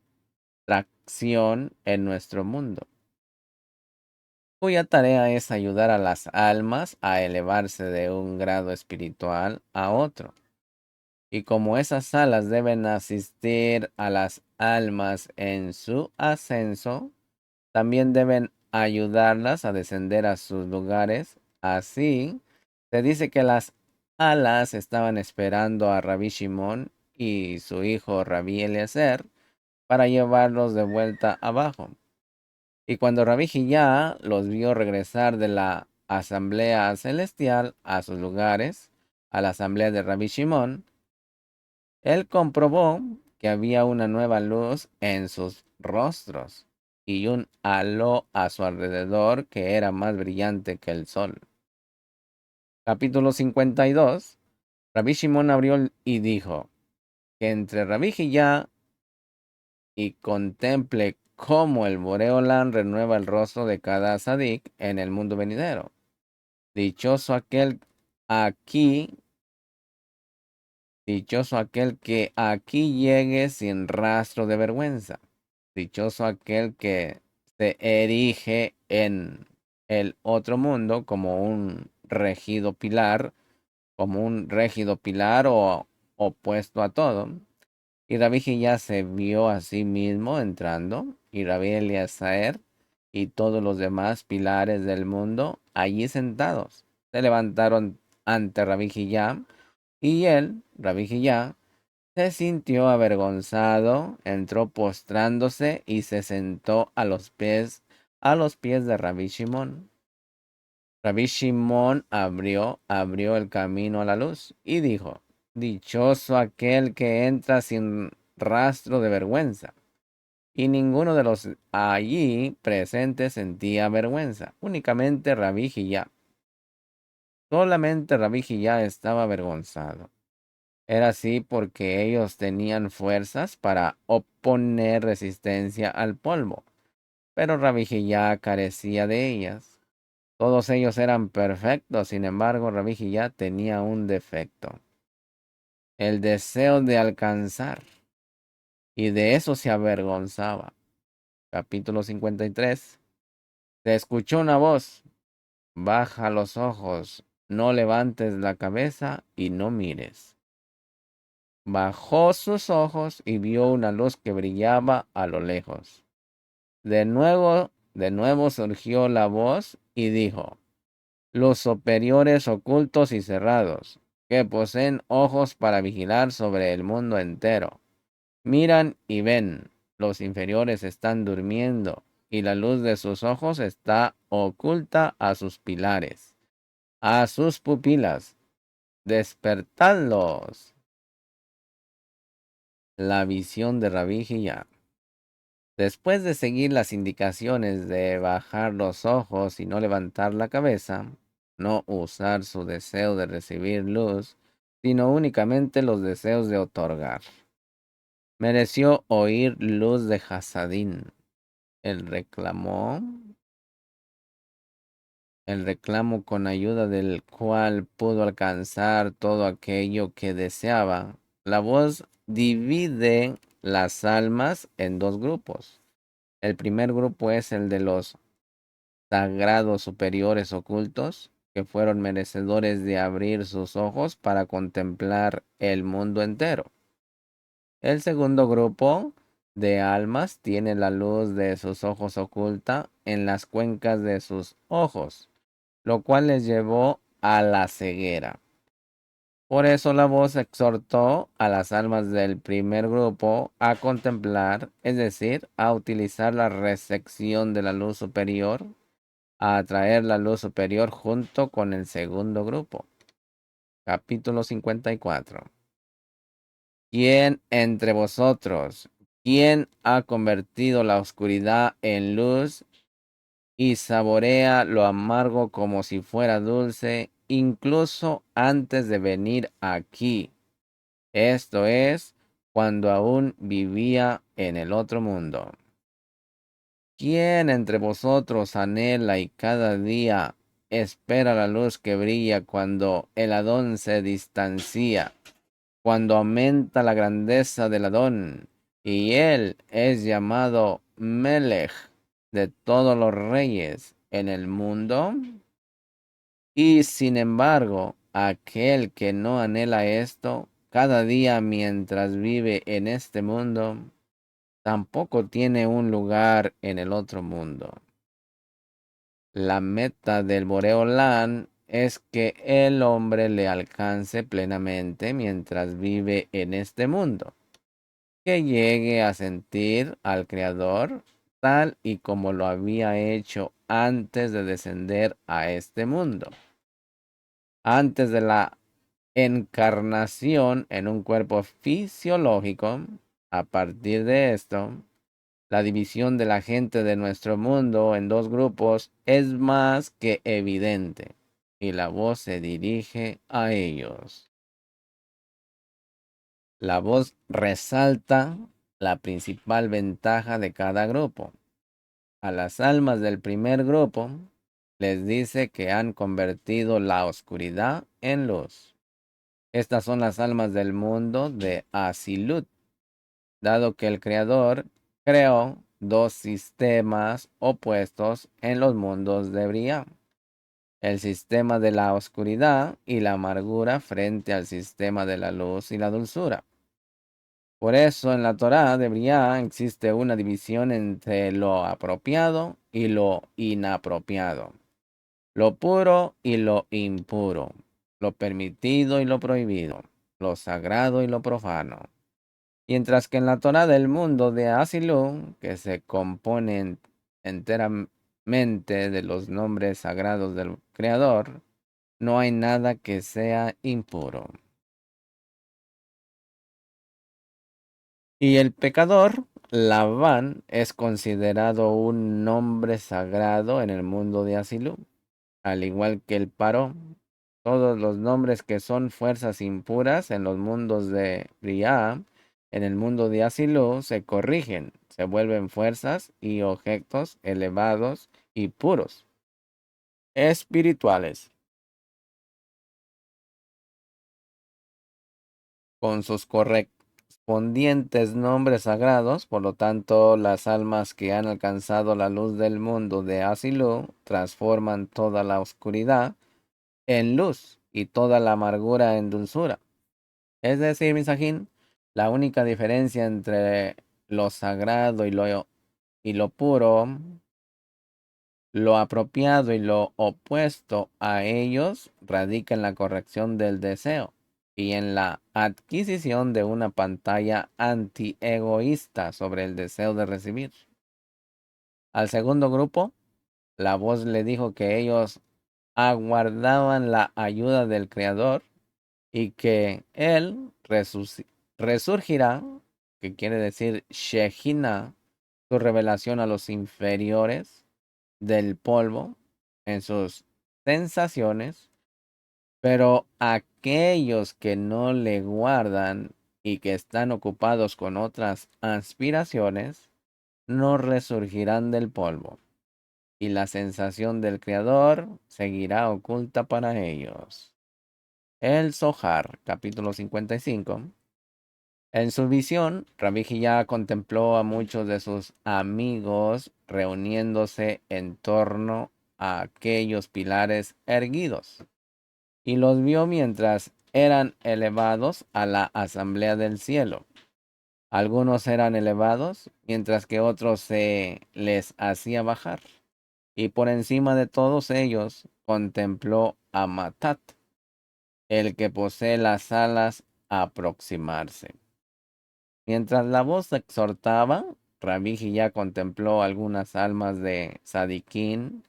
tracción en nuestro mundo, cuya tarea es ayudar a las almas a elevarse de un grado espiritual a otro. Y como esas alas deben asistir a las almas en su ascenso, también deben ayudarlas a descender a sus lugares. Así, se dice que las alas estaban esperando a Rabbi Shimon y su hijo Rabbi Eliezer para llevarlos de vuelta abajo. Y cuando Rabbi Hillá los vio regresar de la asamblea celestial a sus lugares, a la asamblea de Rabbi Shimon, él comprobó que había una nueva luz en sus rostros y un halo a su alrededor que era más brillante que el sol. Capítulo 52. Rabbi Shimon abrió y dijo que entre Rabbi Hillá y contemple cómo el Boreolán renueva el rostro de cada sadik en el mundo venidero. Dichoso aquel aquí Dichoso aquel que aquí llegue sin rastro de vergüenza. Dichoso aquel que se erige en el otro mundo como un rígido pilar o opuesto a todo. Y Rabbi ya se vio a sí mismo entrando, y Rabbi Eliezer y todos los demás pilares del mundo allí sentados. Se levantaron ante Rabbi Hillá, y él, Rabbi Hillá, se sintió avergonzado, entró postrándose y se sentó a los pies de Rabbi Shimon. Rabbi Shimon abrió el camino a la luz y dijo: Dichoso aquel que entra sin rastro de vergüenza. Y ninguno de los allí presentes sentía vergüenza, únicamente Rabbi Hillá. Solamente Rabbi Hillá estaba avergonzado. Era así porque ellos tenían fuerzas para oponer resistencia al polvo, pero Rabbi ya carecía de ellas. Todos ellos eran perfectos, sin embargo, Rabbi ya tenía un defecto: el deseo de alcanzar, y de eso se avergonzaba. Capítulo 53. Se escuchó una voz: baja los ojos, no levantes la cabeza y no mires. Bajó sus ojos y vio una luz que brillaba a lo lejos. De nuevo surgió la voz y dijo: los superiores ocultos y cerrados, que poseen ojos para vigilar sobre el mundo entero, miran y ven. Los inferiores están durmiendo, y la luz de sus ojos está oculta a sus pilares, a sus pupilas. Despertadlos. La visión de Rabbi Hillá. Después de seguir las indicaciones de bajar los ojos y no levantar la cabeza, no usar su deseo de recibir luz, sino únicamente los deseos de otorgar, mereció oír luz de Hasadín. Él reclamó, el reclamo con ayuda del cual pudo alcanzar todo aquello que deseaba. La voz divide las almas en dos grupos. El primer grupo es el de los sagrados superiores ocultos, que fueron merecedores de abrir sus ojos para contemplar el mundo entero. El segundo grupo de almas tiene la luz de sus ojos oculta en las cuencas de sus ojos, lo cual les llevó a la ceguera. Por eso la voz exhortó a las almas del primer grupo a contemplar, es decir, a utilizar la recepción de la luz superior, a atraer la luz superior junto con el segundo grupo. Capítulo 54. ¿Quién entre vosotros ¿Quién ha convertido la oscuridad en luz y saborea lo amargo como si fuera dulce, incluso antes de venir aquí? Esto es, cuando aún vivía en el otro mundo. ¿Quién entre vosotros anhela y cada día espera la luz que brilla cuando el Adón se distancia, cuando aumenta la grandeza del Adón, y él es llamado Melech de todos los reyes en el mundo? Y sin embargo, aquel que no anhela esto, cada día mientras vive en este mundo, tampoco tiene un lugar en el otro mundo. La meta del Boreolán es que el hombre le alcance plenamente mientras vive en este mundo, que llegue a sentir al Creador tal y como lo había hecho antes de descender a este mundo, antes de la encarnación en un cuerpo fisiológico. A partir de esto, la división de la gente de nuestro mundo en dos grupos es más que evidente, y la voz se dirige a ellos. La voz resalta la principal ventaja de cada grupo. A las almas del primer grupo les dice que han convertido la oscuridad en luz. Estas son las almas del mundo de Asilut, dado que el Creador creó dos sistemas opuestos en los mundos de Briah: el sistema de la oscuridad y la amargura frente al sistema de la luz y la dulzura. Por eso en la Torá de Briah existe una división entre lo apropiado y lo inapropiado, lo puro y lo impuro, lo permitido y lo prohibido, lo sagrado y lo profano. Mientras que en la Torá del mundo de Asilú, que se compone enteramente de los nombres sagrados del Creador, no hay nada que sea impuro. Y el pecador, Labán, es considerado un nombre sagrado en el mundo de Asilú, al igual que el Paró. Todos los nombres que son fuerzas impuras en los mundos de Briah, en el mundo de Asilú, se corrigen, se vuelven fuerzas y objetos elevados y puros, espirituales, con sus correspondientes nombres sagrados. Por lo tanto, las almas que han alcanzado la luz del mundo de Asilú transforman toda la oscuridad en luz y toda la amargura en dulzura. Es decir, Misajín, la única diferencia entre lo sagrado y lo puro, lo apropiado y lo opuesto a ellos, radica en la corrección del deseo y en la adquisición de una pantalla anti-egoísta sobre el deseo de recibir. Al segundo grupo, la voz le dijo que ellos aguardaban la ayuda del Creador y que él resurgirá, que quiere decir Shejina, su revelación a los inferiores del polvo en sus sensaciones, pero aquellos que no le guardan y que están ocupados con otras aspiraciones, no resurgirán del polvo, y la sensación del Creador seguirá oculta para ellos. El Zohar, capítulo 55. En su visión, Rabbi ya contempló a muchos de sus amigos reuniéndose en torno a aquellos pilares erguidos, y los vio mientras eran elevados a la asamblea del cielo. Algunos eran elevados, mientras que otros se les hacía bajar, y por encima de todos ellos contempló a Matat, el que posee las alas, a aproximarse. Mientras la voz exhortaba, Rabbi ya contempló algunas almas de Sadiquín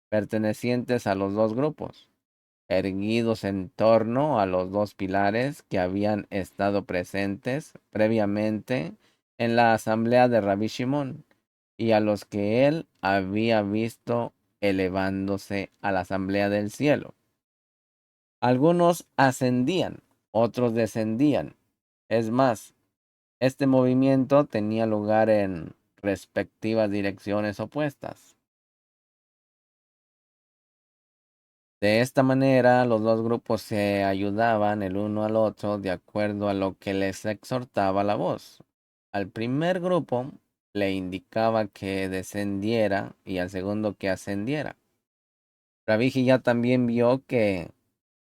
pertenecientes a los dos grupos, erguidos en torno a los dos pilares que habían estado presentes previamente en la asamblea de Rabí Shimón, y a los que él había visto elevándose a la asamblea del cielo. Algunos ascendían, otros descendían. Es más, este movimiento tenía lugar en respectivas direcciones opuestas. De esta manera, los dos grupos se ayudaban el uno al otro de acuerdo a lo que les exhortaba la voz. Al primer grupo le indicaba que descendiera y al segundo que ascendiera. Rabí ya también vio que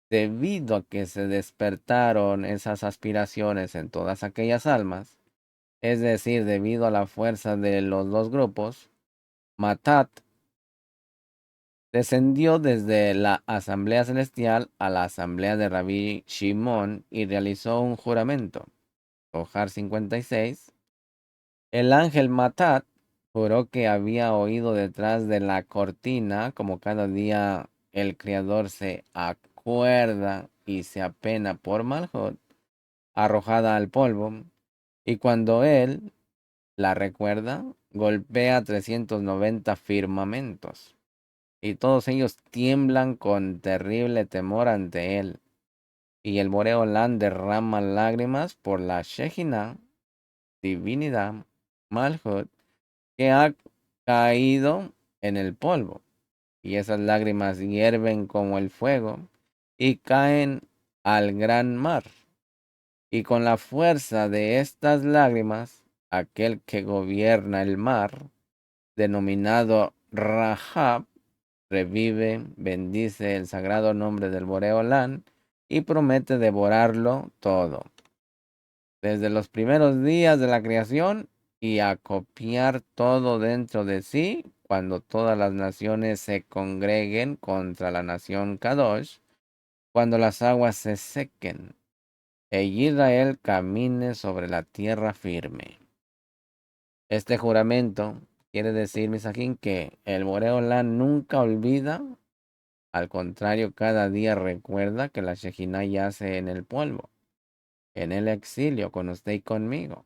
debido a que se despertaron esas aspiraciones en todas aquellas almas, es decir, debido a la fuerza de los dos grupos, Matat descendió desde la asamblea celestial a la asamblea de Rabí Shimón y realizó un juramento. Zohar 56. El ángel Matat juró que había oído detrás de la cortina, como cada día el Creador se acuerda y se apena por Malhut, arrojada al polvo, y cuando él la recuerda, golpea 390 firmamentos, y todos ellos tiemblan con terrible temor ante él, y el Boreolán derrama lágrimas por la Shejina, divinidad, Malhut, que ha caído en el polvo, y esas lágrimas hierven como el fuego, y caen al gran mar. Y con la fuerza de estas lágrimas, aquel que gobierna el mar, denominado Rahab, revive, bendice el sagrado nombre del Boreolán y promete devorarlo todo, desde los primeros días de la creación y acopiar todo dentro de sí cuando todas las naciones se congreguen contra la nación Kadosh, cuando las aguas se sequen e Israel camine sobre la tierra firme. Este juramento quiere decir, Misajín, que el Boreolán nunca olvida, al contrario, cada día recuerda que la Shejinah yace en el polvo, en el exilio, con usted y conmigo.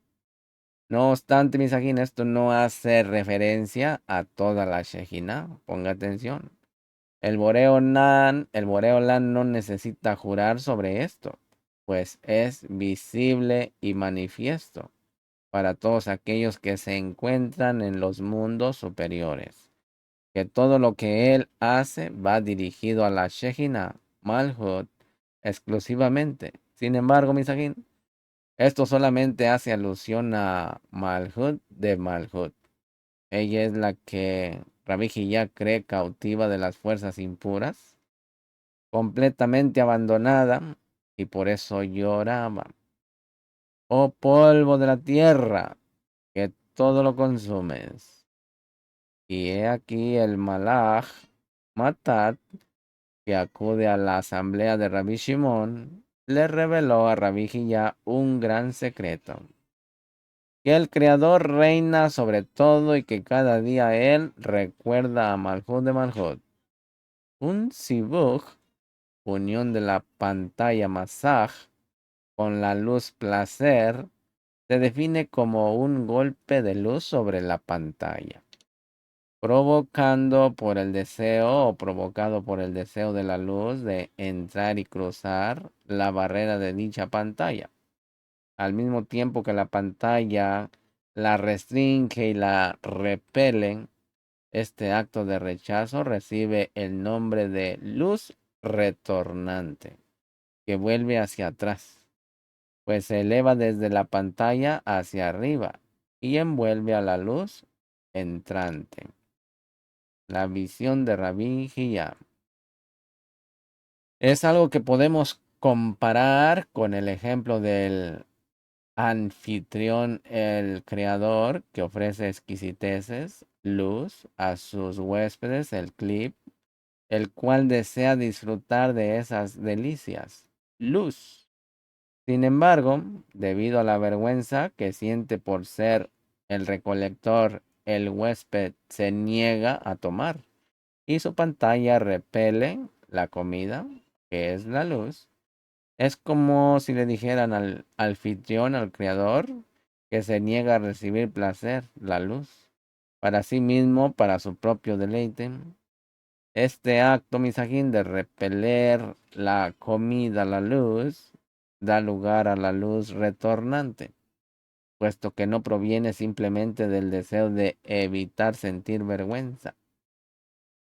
No obstante, Misajín, esto no hace referencia a toda la Shejinah. Ponga atención. El Boreolán no necesita jurar sobre esto, pues es visible y manifiesto para todos aquellos que se encuentran en los mundos superiores, que todo lo que él hace va dirigido a la Shejina, Malhut, exclusivamente. Sin embargo, Misajín, esto solamente hace alusión a Malhut de Malhut. Ella es la que Rabbi ya cree cautiva de las fuerzas impuras, completamente abandonada, y por eso lloraba. Oh polvo de la tierra, que todo lo consumes. Y he aquí el Malach Matat, que acude a la asamblea de Rabbi Shimón, le reveló a Rabbi Jilla un gran secreto: que el Creador reina sobre todo y que cada día él recuerda a Malhut de Malhut. Un Sibuj, unión de la pantalla Masaj con la luz placer, se define como un golpe de luz sobre la pantalla, provocando por el deseo o provocado por el deseo de la luz de entrar y cruzar la barrera de dicha pantalla, al mismo tiempo que la pantalla la restringe y la repele. Este acto de rechazo recibe el nombre de luz retornante, que vuelve hacia atrás, pues se eleva desde la pantalla hacia arriba y envuelve a la luz entrante. La visión de Rabbi Hillel es algo que podemos comparar con el ejemplo del anfitrión, el creador, que ofrece exquisiteces, luz a sus huéspedes, el clip, el cual desea disfrutar de esas delicias, luz. Sin embargo, debido a la vergüenza que siente por ser el recolector, el huésped se niega a tomar y su pantalla repele la comida, que es la luz. Es como si le dijeran al anfitrión, al creador, que se niega a recibir placer, la luz, para sí mismo, para su propio deleite. Este acto, misajín, de repeler la comida a la luz, da lugar a la luz retornante, puesto que no proviene simplemente del deseo de evitar sentir vergüenza,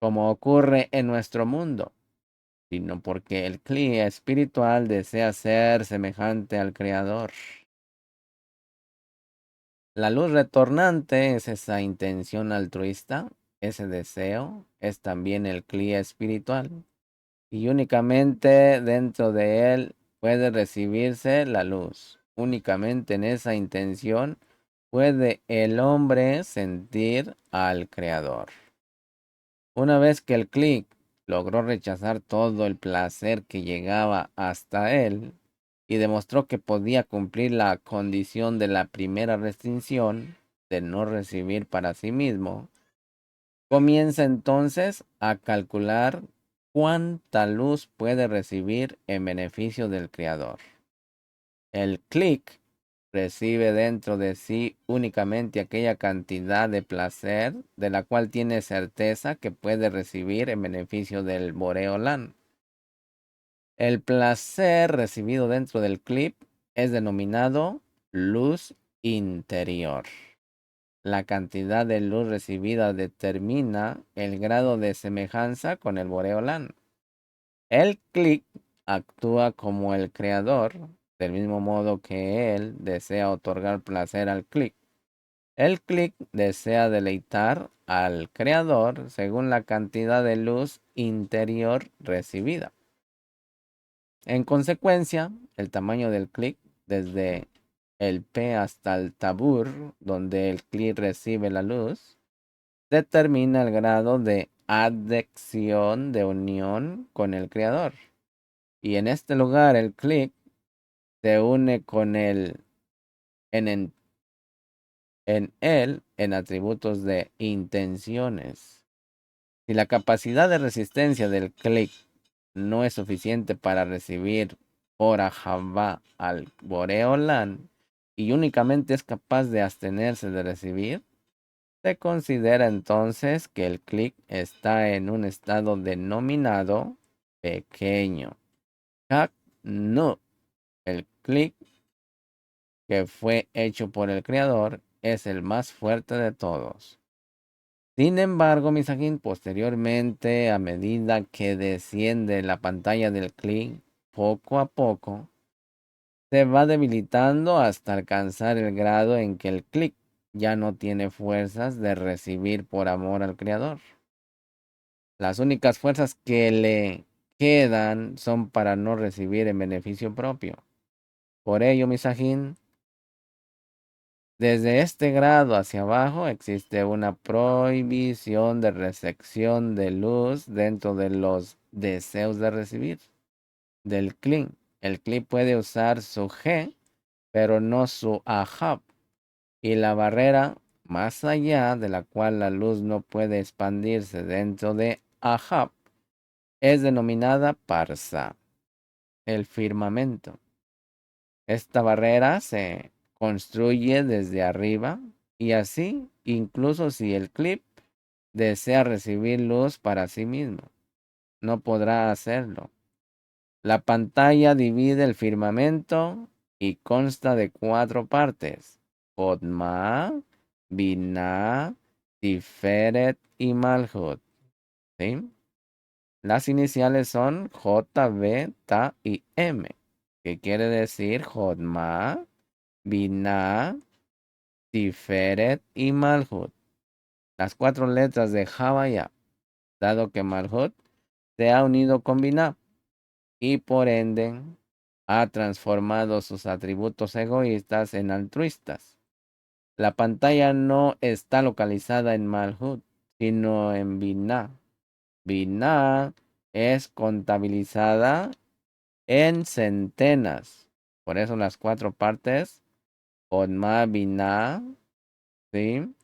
como ocurre en nuestro mundo, sino porque el cli espiritual desea ser semejante al Creador. La luz retornante es esa intención altruista, ese deseo, es también el cli espiritual, y únicamente dentro de él puede recibirse la luz. Únicamente en esa intención puede el hombre sentir al Creador. Una vez que el clic logró rechazar todo el placer que llegaba hasta él y demostró que podía cumplir la condición de la primera restricción de no recibir para sí mismo, comienza entonces a calcular cuánta luz puede recibir en beneficio del Creador. El clic recibe dentro de sí únicamente aquella cantidad de placer de la cual tiene certeza que puede recibir en beneficio del Boreolán. El placer recibido dentro del clip es denominado luz interior. La cantidad de luz recibida determina el grado de semejanza con el Boreolán. El clic actúa como el creador, del mismo modo que él desea otorgar placer al clic. El clic desea deleitar al creador según la cantidad de luz interior recibida. En consecuencia, el tamaño del clic, desde el P hasta el tabur, donde el clic recibe la luz, determina el grado de adhesión de unión con el creador. Y en este lugar el clic se une con él en él en atributos de intenciones. Si la capacidad de resistencia del clic no es suficiente para recibir por Ahavá al Boreolán y únicamente es capaz de abstenerse de recibir, se considera entonces que el clic está en un estado denominado pequeño. Hak no. El clic que fue hecho por el Creador es el más fuerte de todos. Sin embargo, Misajín, posteriormente, a medida que desciende la pantalla del clic, poco a poco, se va debilitando hasta alcanzar el grado en que el clic ya no tiene fuerzas de recibir por amor al Creador. Las únicas fuerzas que le quedan son para no recibir en beneficio propio. Por ello, Misajín, desde este grado hacia abajo existe una prohibición de recepción de luz dentro de los deseos de recibir del Klin. El Klin puede usar su G, pero no su Ahab. Y la barrera más allá de la cual la luz no puede expandirse dentro de Ahab es denominada Parsa, el firmamento. Esta barrera se construye desde arriba y así, incluso si el clip desea recibir luz para sí mismo, no podrá hacerlo. La pantalla divide el firmamento y consta de 4 partes: Hodma, Binah, Tiferet y Malhut. ¿Sí? Las iniciales son J, B, Ta y M, que quiere decir Hodma, Binah, Tiferet y Malhut. Las 4 letras de Havaya, dado que Malhut se ha unido con Binah y por ende ha transformado sus atributos egoístas en altruistas. La pantalla no está localizada en Malhut, sino en Binah. Binah es contabilizada en centenas. Por eso las 4 partes, Odma, Binah, ¿sí?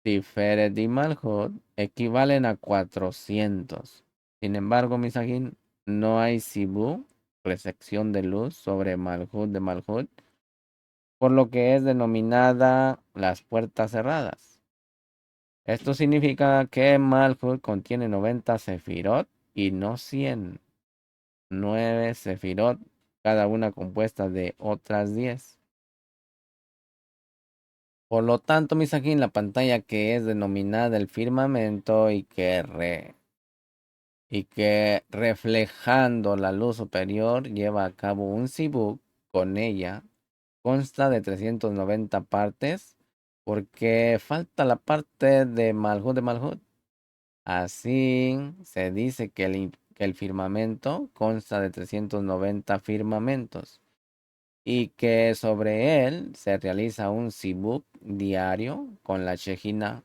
Tiferet y Malhut equivalen a 400. Sin embargo, Misajín, no hay Sibu, recepción de luz sobre Malhut de Malhut, por lo que es denominada las puertas cerradas. Esto significa que Malhut contiene 90 sefirot y no 100. 9 sefirot, cada una compuesta de otras 10. Por lo tanto, Misakin, la pantalla que es denominada el firmamento y que reflejando la luz superior lleva a cabo un sibuk con ella, consta de 390 partes, porque falta la parte de Malhut. Así se dice que el firmamento consta de 390 firmamentos y que sobre él se realiza un sibuk diario con la Shejina,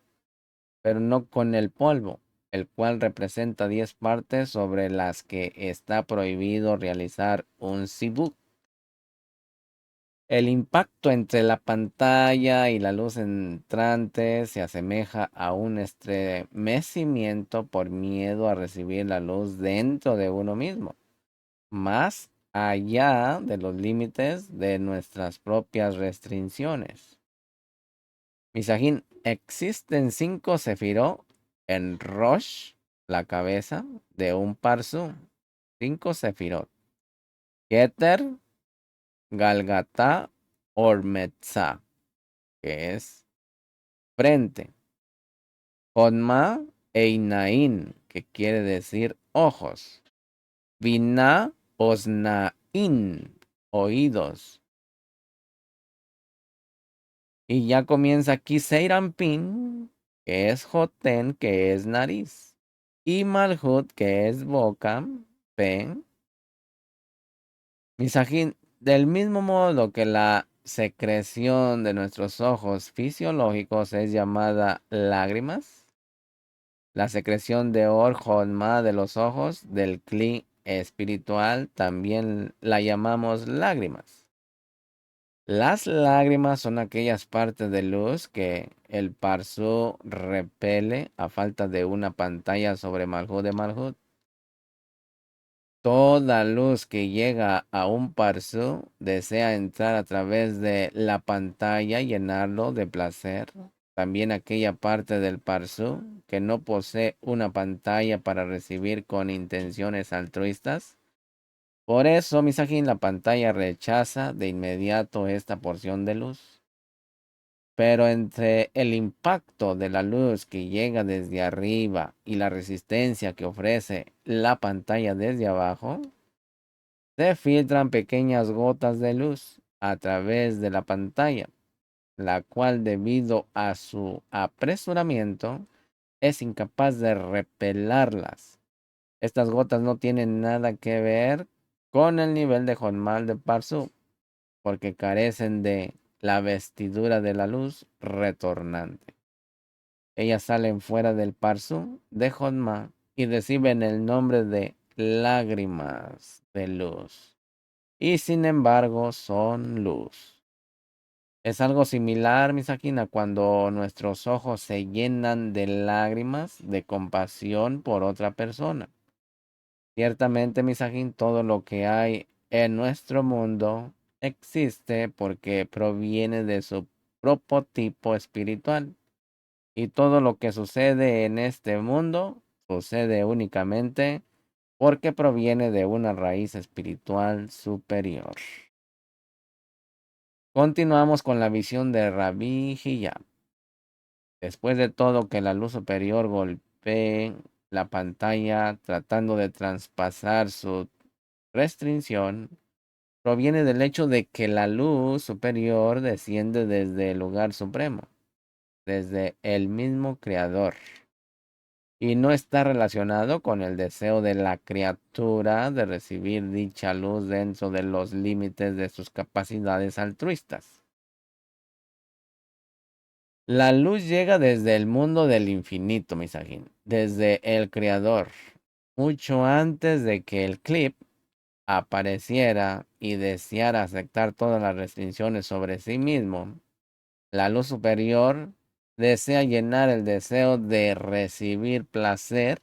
pero no con el polvo, el cual representa 10 partes sobre las que está prohibido realizar un sibuk. El impacto entre la pantalla y la luz entrante se asemeja a un estremecimiento por miedo a recibir la luz dentro de uno mismo, más allá de los límites de nuestras propias restricciones. Misajín, existen 5 sefirot en Rosh, la cabeza de un parsú. 5 sefirot. Keter, Galgatá, Ormetzá, que es frente. Honma, Einaín, que quiere decir ojos. Binah, Osnaín, oídos. Y ya comienza aquí Seirampin, que es Joten, que es nariz. Y Malhut, que es boca, pen. Misajín, del mismo modo que la secreción de nuestros ojos fisiológicos es llamada lágrimas, la secreción de Or-Jodma de los ojos del Kli espiritual también la llamamos lágrimas. Las lágrimas son aquellas partes de luz que el Parsu repele a falta de una pantalla sobre Malhut de Malhut. Toda luz que llega a un Parsu desea entrar a través de la pantalla y llenarlo de placer. También aquella parte del Parsu que no posee una pantalla para recibir con intenciones altruistas. Por eso, Misajín, la pantalla rechaza de inmediato esta porción de luz. Pero entre el impacto de la luz que llega desde arriba y la resistencia que ofrece la pantalla desde abajo, se filtran pequeñas gotas de luz a través de la pantalla, la cual debido a su apresuramiento es incapaz de repelarlas. Estas gotas no tienen nada que ver con el nivel de Jonmal de Parsu, porque carecen de la vestidura de la luz retornante. Ellas salen fuera del Parsu de Jonma y reciben el nombre de lágrimas de luz. Y sin embargo son luz. Es algo similar, Misakina, cuando nuestros ojos se llenan de lágrimas de compasión por otra persona. Ciertamente, Misajín, todo lo que hay en nuestro mundo existe porque proviene de su prototipo espiritual. Y todo lo que sucede en este mundo sucede únicamente porque proviene de una raíz espiritual superior. Continuamos con la visión de Rabbi Hiyam. Después de todo que la luz superior golpee la pantalla tratando de traspasar su restricción, proviene del hecho de que la luz superior desciende desde el lugar supremo, desde el mismo creador, y no está relacionado con el deseo de la criatura de recibir dicha luz dentro de los límites de sus capacidades altruistas. La luz llega desde el mundo del infinito, Misajín, desde el creador, mucho antes de que el clip apareciera y deseara aceptar todas las restricciones sobre sí mismo. La luz superior desea llenar el deseo de recibir placer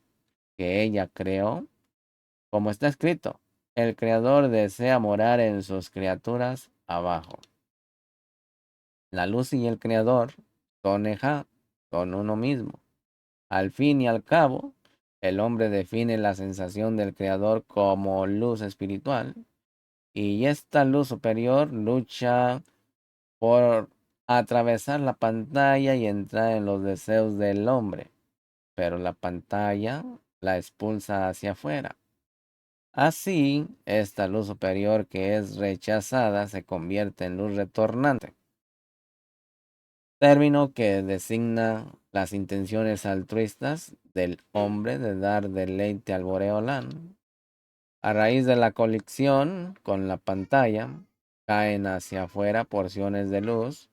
que ella creó. Como está escrito, el creador desea morar en sus criaturas abajo. La luz y el creador son Ejá, son uno mismo. Al fin y al cabo, el hombre define la sensación del creador como luz espiritual y esta luz superior lucha por atravesar la pantalla y entrar en los deseos del hombre, pero la pantalla la expulsa hacia afuera. Así, esta luz superior que es rechazada se convierte en luz retornante, término que designa las intenciones altruistas del hombre de dar deleite al Boreolán. A raíz de la colección con la pantalla, caen hacia afuera porciones de luz.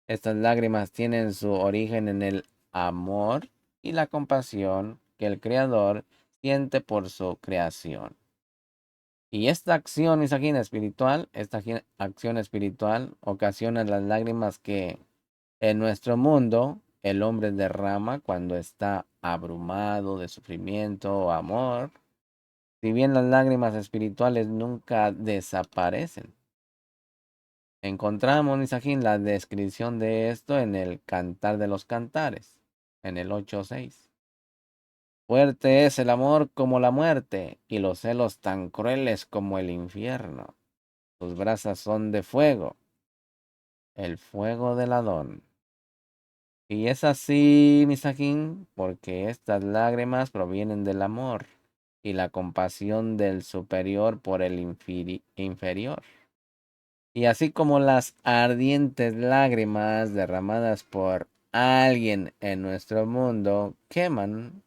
Estas lágrimas tienen su origen en el amor y la compasión que el Creador siente por su creación. Y esta acción misajín espiritual, acción espiritual ocasiona las lágrimas que en nuestro mundo el hombre derrama cuando está abrumado de sufrimiento o amor. Si bien las lágrimas espirituales nunca desaparecen, encontramos, misajín, la descripción de esto en el Cantar de los Cantares, en el 8:6. Fuerte es el amor como la muerte, y los celos tan crueles como el infierno. Sus brasas son de fuego, el fuego del Adón. Y es así, misajín, porque estas lágrimas provienen del amor y la compasión del superior por el inferior. Y así como las ardientes lágrimas derramadas por alguien en nuestro mundo queman,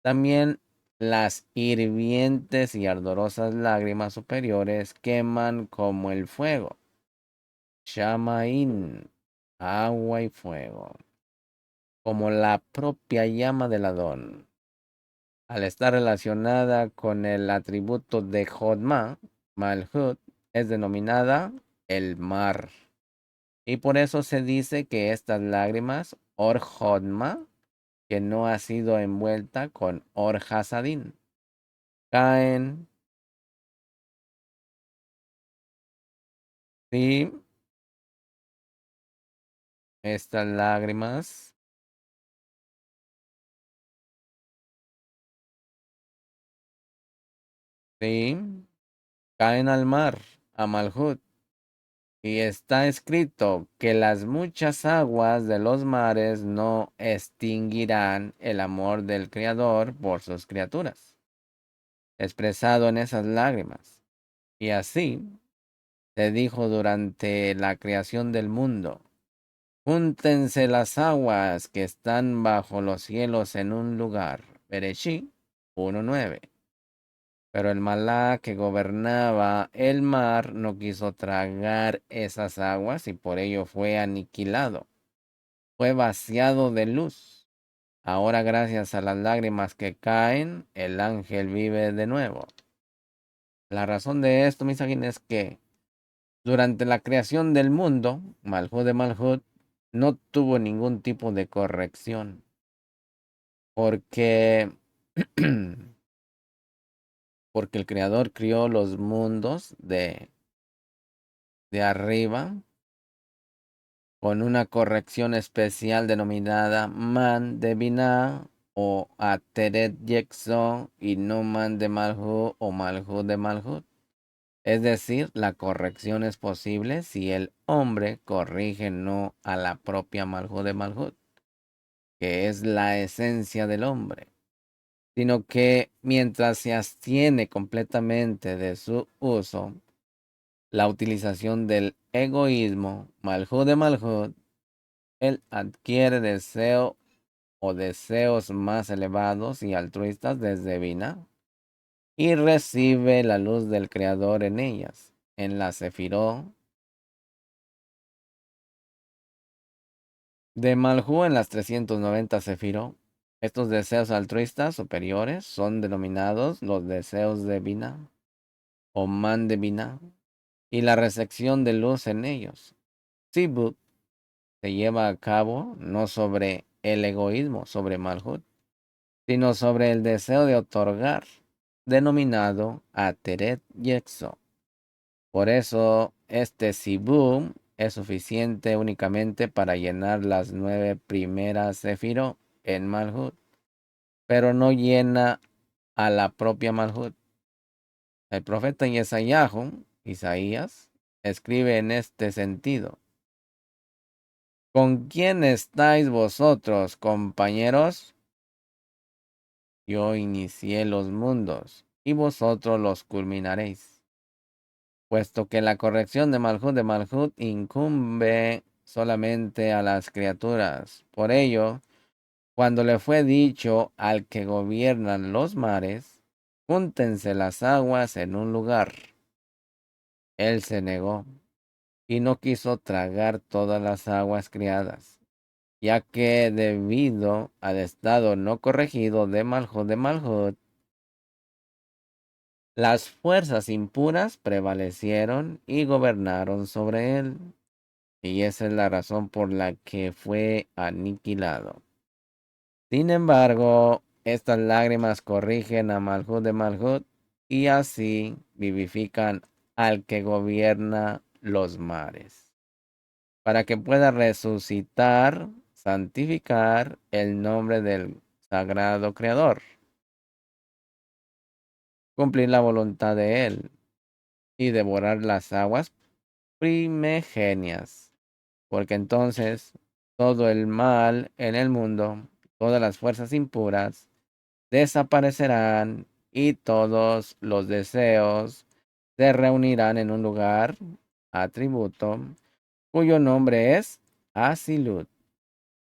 también las hirvientes y ardorosas lágrimas superiores queman como el fuego. Shamaín, agua y fuego, como la propia llama del Adón. Al estar relacionada con el atributo de Jodma, Malhut es denominada el mar. Y por eso se dice que estas lágrimas, Or Jodma, que no ha sido envuelta con Or Hasadin, caen, sí, estas lágrimas, sí, caen al mar, a Malhut. Y está escrito que las muchas aguas de los mares no extinguirán el amor del Creador por sus criaturas, expresado en esas lágrimas. Y así se dijo durante la creación del mundo: júntense las aguas que están bajo los cielos en un lugar. Bereshí 1:9. Pero el Malá que gobernaba el mar no quiso tragar esas aguas y por ello fue aniquilado. Fue vaciado de luz. Ahora, gracias a las lágrimas que caen, el ángel vive de nuevo. La razón de esto, mis es que durante la creación del mundo, Malhut de Malhut no tuvo ningún tipo de corrección. Porque, porque el Creador crió los mundos de arriba con una corrección especial denominada Man de Binah o Ateret Yexo y no Man de Malhut o Malhut de Malhut. Es decir, la corrección es posible si el hombre corrige no a la propia Malhut de Malhut, que es la esencia del hombre, sino que mientras se abstiene completamente de su uso, la utilización del egoísmo, Malhut de Malhut, él adquiere deseo o deseos más elevados y altruistas desde Binah y recibe la luz del Creador en ellas. En la Sefirot de Malhú, en las 390 Sefirot, estos deseos altruistas superiores son denominados los deseos de Binah o Man de Binah y la recepción de luz en ellos. Sibut se lleva a cabo no sobre el egoísmo, sobre Malhut, sino sobre el deseo de otorgar, denominado Ateret Yexo. Por eso, este Sibum es suficiente únicamente para llenar las 9 primeras Sefirot en Malhut, pero no llena a la propia Malhut. El profeta Isaías, escribe en este sentido: ¿Con quién estáis vosotros, compañeros? Yo inicié los mundos, y vosotros los culminaréis. Puesto que la corrección de Malhut incumbe solamente a las criaturas. Por ello, cuando le fue dicho al que gobiernan los mares, júntense las aguas en un lugar, él se negó y no quiso tragar todas las aguas criadas, ya que debido al estado no corregido de Malhut, las fuerzas impuras prevalecieron y gobernaron sobre él, y esa es la razón por la que fue aniquilado. Sin embargo, estas lágrimas corrigen a Malhut de Malhut y así vivifican al que gobierna los mares, para que pueda resucitar, santificar el nombre del sagrado Creador, cumplir la voluntad de él y devorar las aguas primigenias, porque entonces todo el mal en el mundo, todas las fuerzas impuras, desaparecerán y todos los deseos se reunirán en un lugar, atributo, cuyo nombre es Asilut.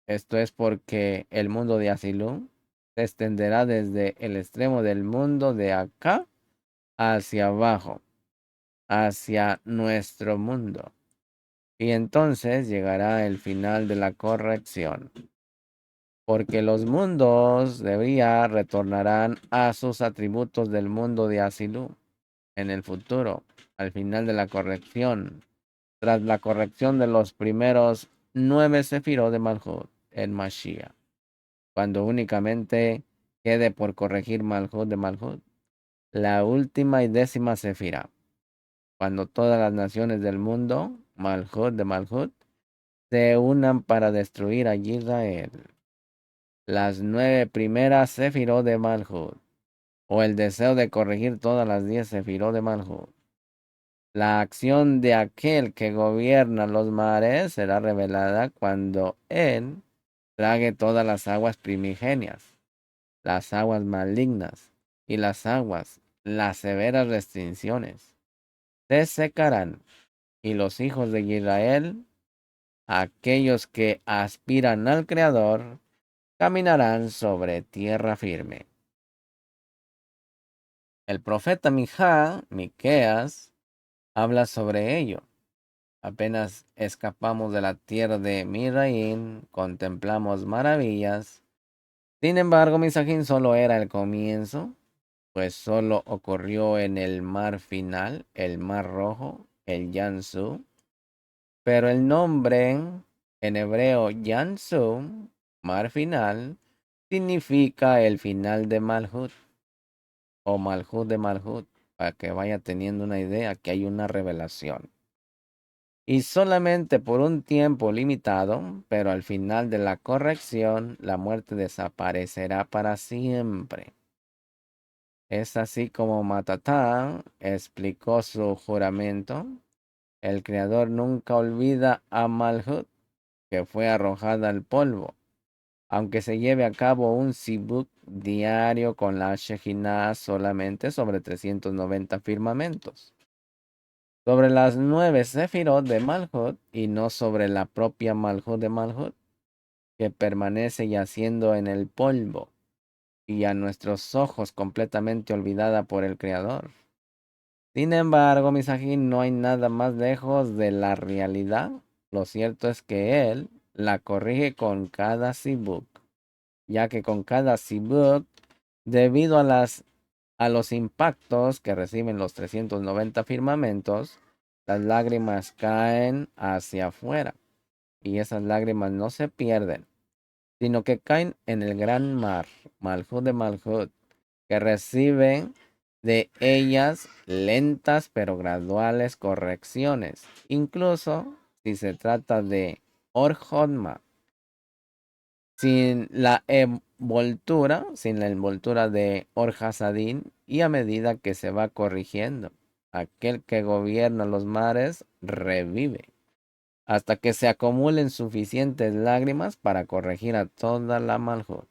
Esto es porque el mundo de Asilut se extenderá desde el extremo del mundo de acá hacia abajo, hacia nuestro mundo. Y entonces llegará el final de la corrección, porque los mundos de Bria retornarán a sus atributos del mundo de Asilú en el futuro, al final de la corrección, tras la corrección de los primeros 9 sefirot de Malhut en Mashiach, cuando únicamente quede por corregir Malhut de Malhut, la última y 10ª sefira, cuando todas las naciones del mundo, Malhut de Malhut, se unan para destruir a Israel. Las 9 primeras sefirot de Malhut, o el deseo de corregir todas las 10 sefirot de Malhut. La acción de aquel que gobierna los mares será revelada cuando él trague todas las aguas primigenias, las aguas malignas y las severas restricciones. Se secarán y los hijos de Israel, aquellos que aspiran al Creador, caminarán sobre tierra firme. El profeta Miqueas, habla sobre ello. Apenas escapamos de la tierra de Miraim, contemplamos maravillas. Sin embargo, Misajín solo era el comienzo, pues solo ocurrió en el mar final, el mar rojo, el Yansu. Pero el nombre en hebreo Yansu, mar final, significa el final de Malhut o Malhut de Malhut, para que vaya teniendo una idea que hay una revelación. Y solamente por un tiempo limitado, pero al final de la corrección, la muerte desaparecerá para siempre. Es así como Matatán explicó su juramento. El Creador nunca olvida a Malhut, que fue arrojada al polvo, aunque se lleve a cabo un sibuk diario con la Shejinah solamente sobre 390 firmamentos, sobre las 9 sefirot de Malhut y no sobre la propia Malhut de Malhut, que permanece yaciendo en el polvo y a nuestros ojos completamente olvidada por el Creador. Sin embargo, Misajín, no hay nada más lejos de la realidad. Lo cierto es que él la corrige con cada sibuk, ya que con cada sibuk, debido a los impactos que reciben los 390 firmamentos, las lágrimas caen hacia afuera, y esas lágrimas no se pierden, sino que caen en el gran mar, Malhut de Malhut, que recibe de ellas lentas pero graduales correcciones, incluso si se trata de Or Hodma, sin la envoltura de Or Hasadin, y a medida que se va corrigiendo, aquel que gobierna los mares revive, hasta que se acumulen suficientes lágrimas para corregir a toda la Malhut.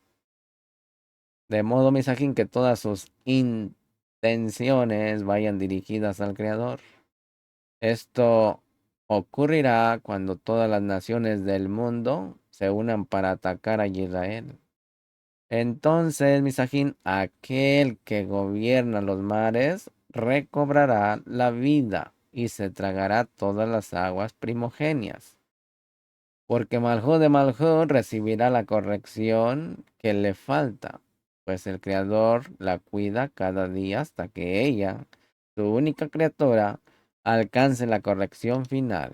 De modo, Misajín, que todas sus intenciones vayan dirigidas al Creador. Esto ocurrirá cuando todas las naciones del mundo se unan para atacar a Israel. Entonces, Misajín, aquel que gobierna los mares recobrará la vida y se tragará todas las aguas primogenias. Porque Malhud de Malhud recibirá la corrección que le falta, pues el Creador la cuida cada día hasta que ella, su única criatura, alcance la corrección final.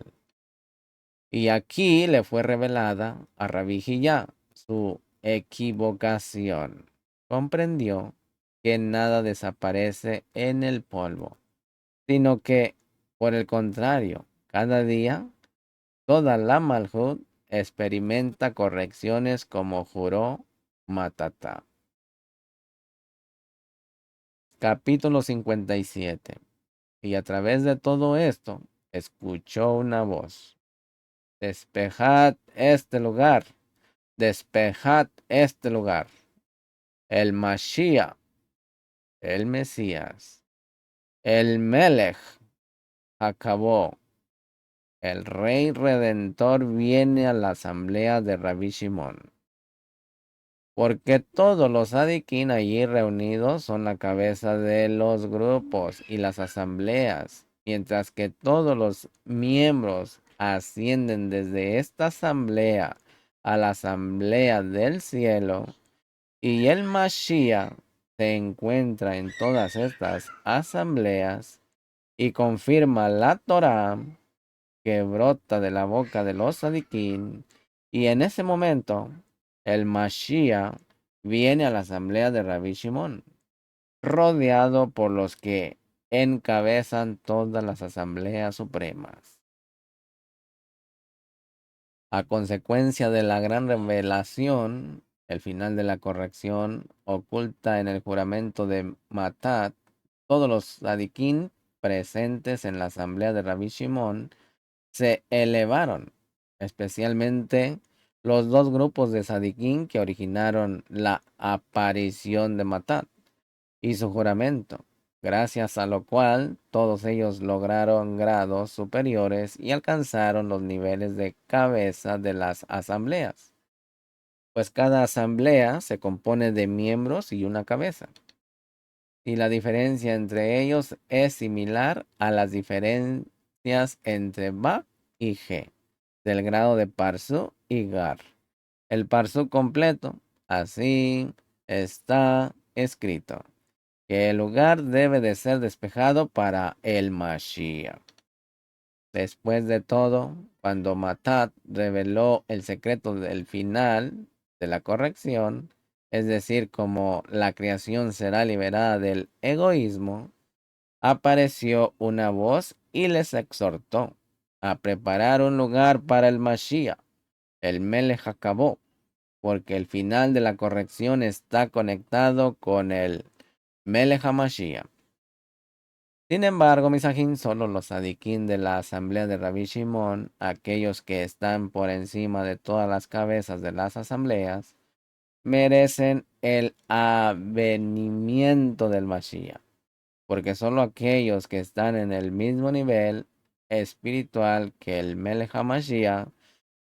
Y aquí le fue revelada a Rabbi Hillá su equivocación. Comprendió que nada desaparece en el polvo, sino que, por el contrario, cada día toda la Malhut experimenta correcciones como juró Matata. Capítulo 57. Y a través de todo esto, escuchó una voz. Despejad este lugar. Despejad este lugar. El Mashiach, el Mesías, el Melech acabó. El Rey Redentor viene a la asamblea de Rabbi Shimon. Porque todos los Adikin allí reunidos son la cabeza de los grupos y las asambleas, mientras que todos los miembros ascienden desde esta asamblea a la asamblea del cielo, y el Mashiach se encuentra en todas estas asambleas y confirma la Torah que brota de la boca de los Sadiquín, y en ese momento el Mashiach viene a la asamblea de Rabbi Shimon, rodeado por los que encabezan todas las asambleas supremas. A consecuencia de la gran revelación, el final de la corrección oculta en el juramento de Matat, todos los Sadiquín presentes en la asamblea de Rabbi Shimon se elevaron, especialmente los dos grupos de Sadiquín que originaron la aparición de Matat y su juramento, gracias a lo cual todos ellos lograron grados superiores y alcanzaron los niveles de cabeza de las asambleas, pues cada asamblea se compone de miembros y una cabeza, y la diferencia entre ellos es similar a las diferencias entre Ba y G, del grado de Parsu y Gar. El Parsu completo, así está escrito, que el lugar debe de ser despejado para el Mashiach. Después de todo, cuando Matat reveló el secreto del final de la corrección, es decir, como la creación será liberada del egoísmo, apareció una voz y les exhortó a preparar un lugar para el Mashiach. El Melech acabó, porque el final de la corrección está conectado con el Melech HaMashiach. Sin embargo, Misajín, solo los sadiquín de la asamblea de Rabbi Shimon, aquellos que están por encima de todas las cabezas de las asambleas, merecen el avenimiento del Mashiach, porque solo aquellos que están en el mismo nivel espiritual que el Melech HaMashiach,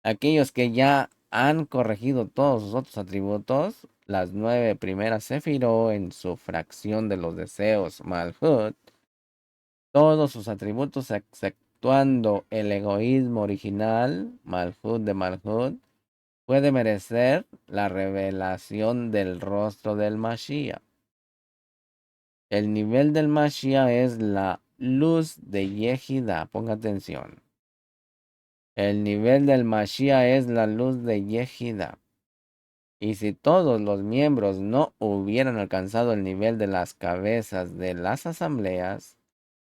aquellos que ya han corregido todos sus otros atributos, las 9 primeras sefirot en su fracción de los deseos Malhut, todos sus atributos exceptuando el egoísmo original, Malhut de Malhut, puede merecer la revelación del rostro del Mashiach. El nivel del Mashiach es la luz de Yehida. Ponga atención. El nivel del Mashiach es la luz de Yehida. Y si todos los miembros no hubieran alcanzado el nivel de las cabezas de las asambleas,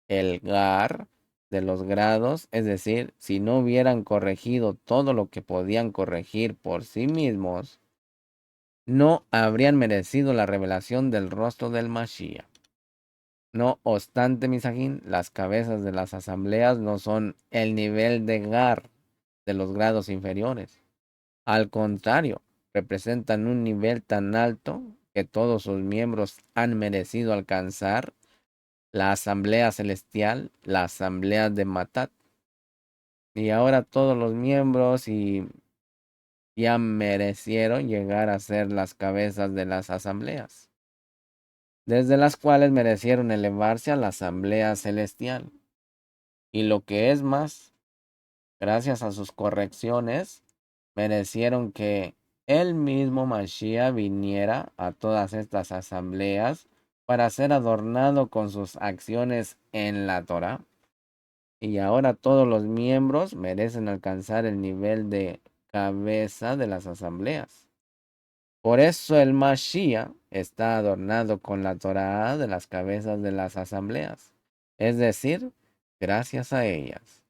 el Gar, de los grados, es decir, si no hubieran corregido todo lo que podían corregir por sí mismos, no habrían merecido la revelación del rostro del Mashiach. No obstante, Misajín, las cabezas de las asambleas no son el nivel de Gar de los grados inferiores. Al contrario, representan un nivel tan alto que todos sus miembros han merecido alcanzar la asamblea celestial, la asamblea de Matat. Y ahora todos los miembros ya merecieron llegar a ser las cabezas de las asambleas, desde las cuales merecieron elevarse a la asamblea celestial. Y lo que es más, gracias a sus correcciones, merecieron que el mismo Mashiach viniera a todas estas asambleas para ser adornado con sus acciones en la Torah. Y ahora todos los miembros merecen alcanzar el nivel de cabeza de las asambleas. Por eso el Mashiach está adornado con la Torah de las cabezas de las asambleas. Es decir, gracias a ellas,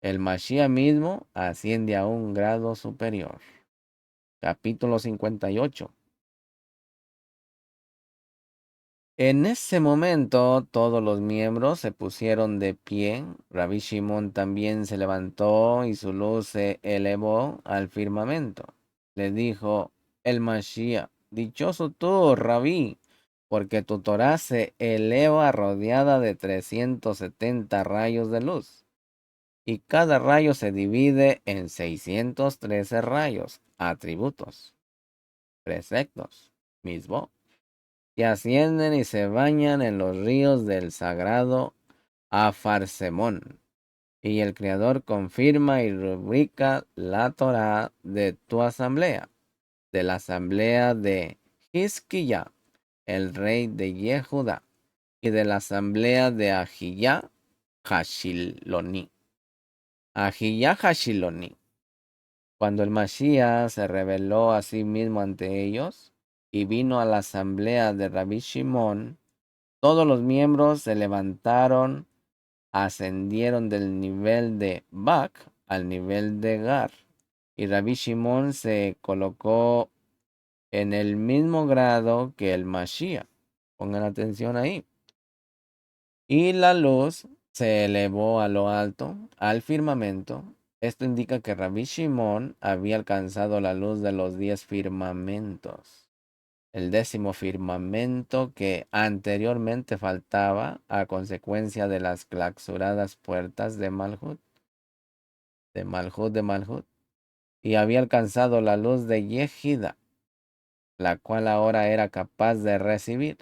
el Mashiach mismo asciende a un grado superior. Capítulo 58. En ese momento todos los miembros se pusieron de pie. Rabbi Shimon también se levantó y su luz se elevó al firmamento. Le dijo el Mashiach: dichoso tú, Rabí, porque tu Torah se eleva rodeada de 370 rayos de luz, y cada rayo se divide en 613 rayos, atributos, preceptos, mismo, y ascienden y se bañan en los ríos del sagrado Afarsemón. Y el Creador confirma y rubrica la Torah de tu asamblea, de la asamblea de Hizquiyá, el rey de Yehuda, y de la asamblea de Ahiyá Hashiloni. Ahiyá Hashiloni. Cuando el Mashiach se reveló a sí mismo ante ellos y vino a la asamblea de Rabbi Shimon, todos los miembros se levantaron, ascendieron del nivel de Bak al nivel de Gar, y Rabbi Shimon se colocó en el mismo grado que el Mashiach. Pongan atención ahí. Y la luz se elevó a lo alto, al firmamento. Esto indica que Rabbi Shimon había alcanzado la luz de los 10 firmamentos. El 10º firmamento que anteriormente faltaba a consecuencia de las clausuradas puertas de Malhut, y había alcanzado la luz de Yehida, la cual ahora era capaz de recibir,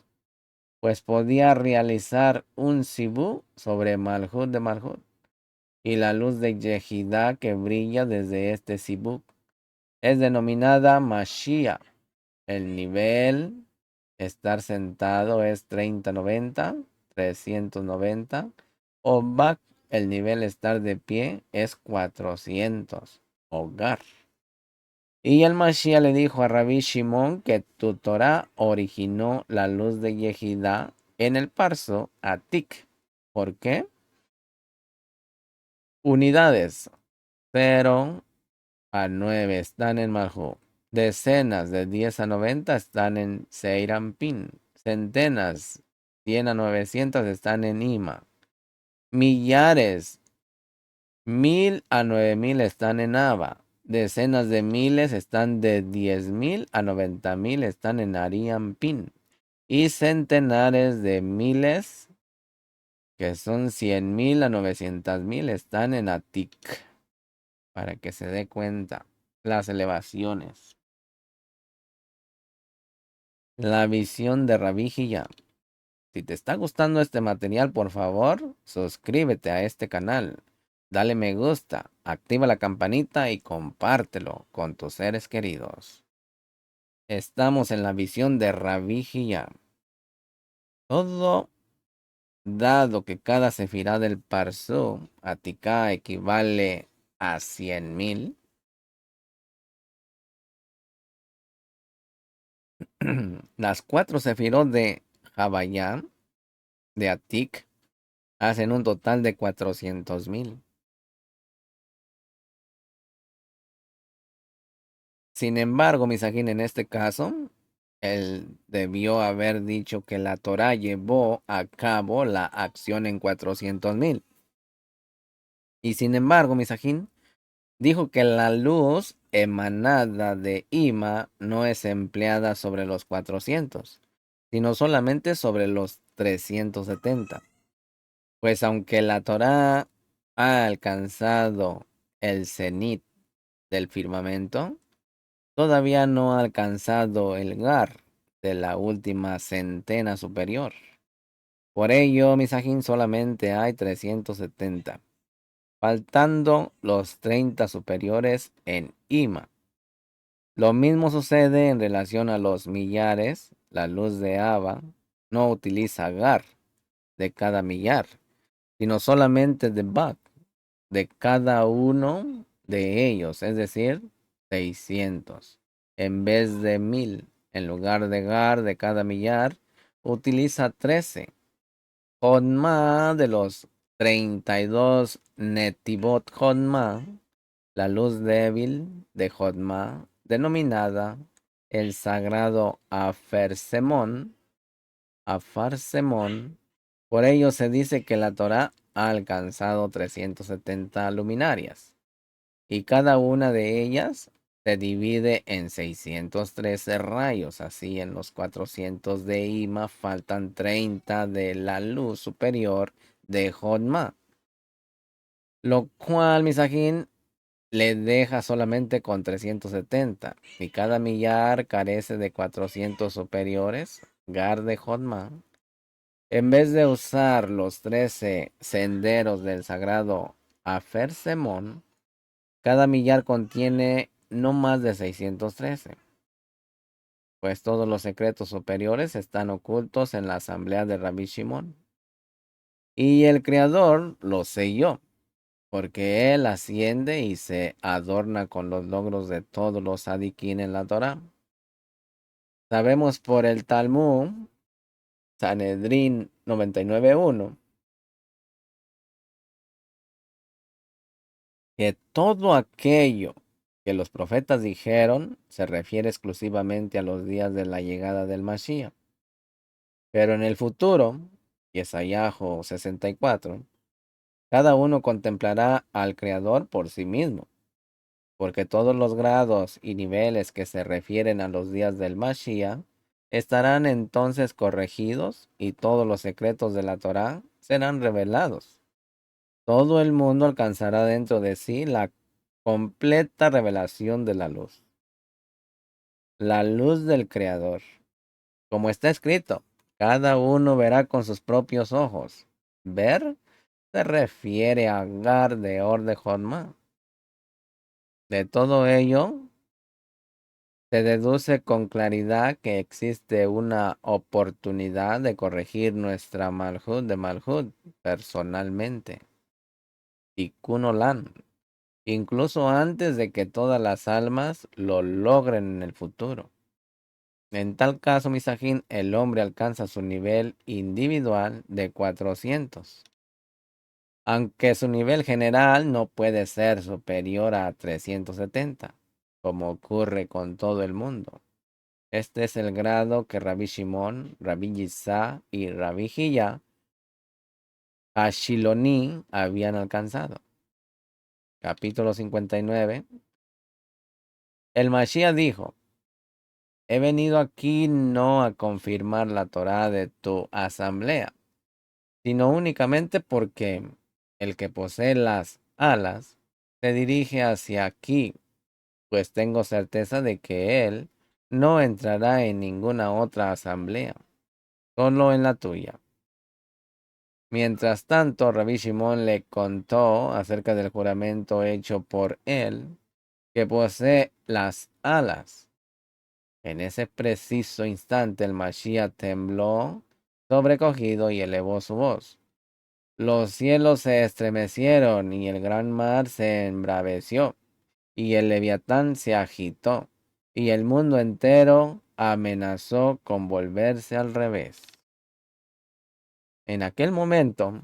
pues podía realizar un sibú sobre Malhut de Malhut, y la luz de Yehida que brilla desde este sibú es denominada Mashiach. El nivel estar sentado es 3090, 390. O Bak, el nivel estar de pie es 400. Hogar. Y el Mashiach le dijo a Rabbi Shimon que tu Torah originó la luz de Yehida en el parso Atik. ¿Por qué? Unidades 0 a 9 están en Malhut. Decenas de 10 a 90 están en Seirampin. Centenas 100 a 900 están en Ima. Millares 1000 a 9000 están en Aba. Decenas de miles están de 10,000 a 90,000 están en Ariampin. Y centenares de miles, que son 100,000 a 900,000, están en Atik. Para que se dé cuenta las elevaciones. La visión de Rabbi Hillel. Si te está gustando este material, por favor, suscríbete a este canal. Dale me gusta, activa la campanita y compártelo con tus seres queridos. Estamos en la visión de Rabbi Hillel. Todo dado que cada sefirá del Parsú Atika equivale a 100,000. Las 4 sefirot de Habayá, de Atik, hacen un total de 400,000. Sin embargo, Misajín, en este caso, él debió haber dicho que la Torá llevó a cabo la acción en 400,000. Y sin embargo, Misajín dijo que la luz emanada de Ima no es empleada sobre los 400, sino solamente sobre los 370. Pues aunque la Torá ha alcanzado el cenit del firmamento, todavía no ha alcanzado el Gar de la última centena superior. Por ello, Misajín, solamente hay 370, faltando los 30 superiores en Ima. Lo mismo sucede en relación a los millares. La luz de Abba no utiliza Gar de cada millar, sino solamente de Bak de cada uno de ellos, es decir, 600. En vez de 1000, en lugar de Gar de cada millar, utiliza 13. Jodma de los 32 Netivot Jodma, la luz débil de Jodma, denominada el sagrado Afarsemón. Por ello se dice que la Torá ha alcanzado 370 luminarias, y cada una de ellas se divide en 613 rayos. Así, en los 400 de Ima faltan 30 de la luz superior de Jodma, lo cual, Misajín, le deja solamente con 370, y cada millar carece de 400 superiores, Gar de Jodma. En vez de usar los 13 senderos del sagrado Afersemón, cada millar contiene no más de 613, pues todos los secretos superiores están ocultos en la asamblea de Rabbi Shimon. Y el Creador los selló, porque Él asciende y se adorna con los logros de todos los Sadiquín en la Torah. Sabemos por el Talmud, Sanedrín 99:1, que todo aquello que los profetas dijeron se refiere exclusivamente a los días de la llegada del Mashiach. Pero en el futuro, Yesayahu 64, cada uno contemplará al Creador por sí mismo, porque todos los grados y niveles que se refieren a los días del Mashiach estarán entonces corregidos, y todos los secretos de la Torá serán revelados. Todo el mundo alcanzará dentro de sí la completa revelación de la luz del Creador. Como está escrito, cada uno verá con sus propios ojos. Ver se refiere a Gar de Or de Jodma. De todo ello, se deduce con claridad que existe una oportunidad de corregir nuestra Malhut de Malhut personalmente. Tikkun Olam, incluso antes de que todas las almas lo logren en el futuro. En tal caso, Misajín, el hombre alcanza su nivel individual de 400, aunque su nivel general no puede ser superior a 370, como ocurre con todo el mundo. Este es el grado que Rabbi Shimon, Rabbi Yisá y Rabbi Hiyá Ashiloni habían alcanzado. Capítulo 59. El Mashiach dijo: he venido aquí no a confirmar la Torá de tu asamblea, sino únicamente porque el que posee las alas se dirige hacia aquí, pues tengo certeza de que él no entrará en ninguna otra asamblea, solo en la tuya. Mientras tanto, Rabbi Shimon le contó acerca del juramento hecho por él, que posee las alas. En ese preciso instante el Mashiach tembló, sobrecogido, y elevó su voz. Los cielos se estremecieron y el gran mar se embraveció, y el leviatán se agitó, y el mundo entero amenazó con volverse al revés. En aquel momento,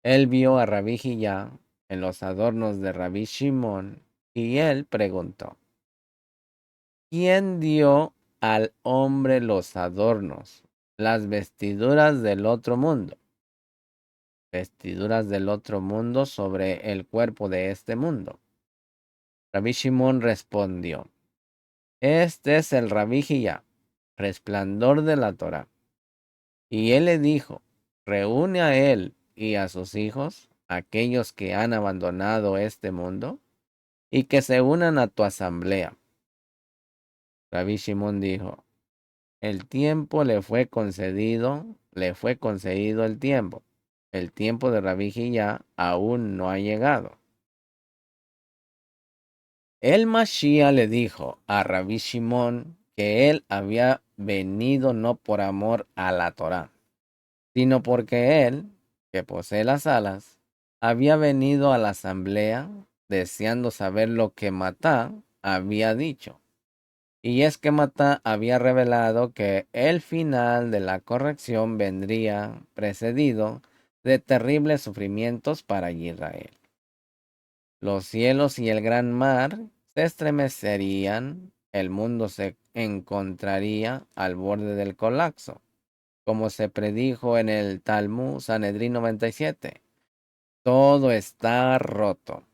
Él vio a Rabí Hillá en los adornos de Rabí Shimón y él preguntó, ¿quién dio al hombre los adornos, las vestiduras del otro mundo? Vestiduras del otro mundo sobre el cuerpo de este mundo. Rabí Shimón respondió, este es el Rabí Hillá, resplandor de la Torá. Y él le dijo, reúne a él y a sus hijos, aquellos que han abandonado este mundo, y que se unan a tu asamblea. Rabí Shimón dijo, el tiempo le fue concedido el tiempo. El tiempo de Rabí Hillá aún no ha llegado. El Mashiach le dijo a Rabí Shimón que él había venido no por amor a la Torá, sino porque él, que posee las alas, había venido a la asamblea deseando saber lo que Matá había dicho. Y es que Matá había revelado que el final de la corrección vendría precedido de terribles sufrimientos para Israel. Los cielos y el gran mar se estremecerían, el mundo se encontraría al borde del colapso, como se predijo en el Talmud Sanedrín 97. Todo está roto.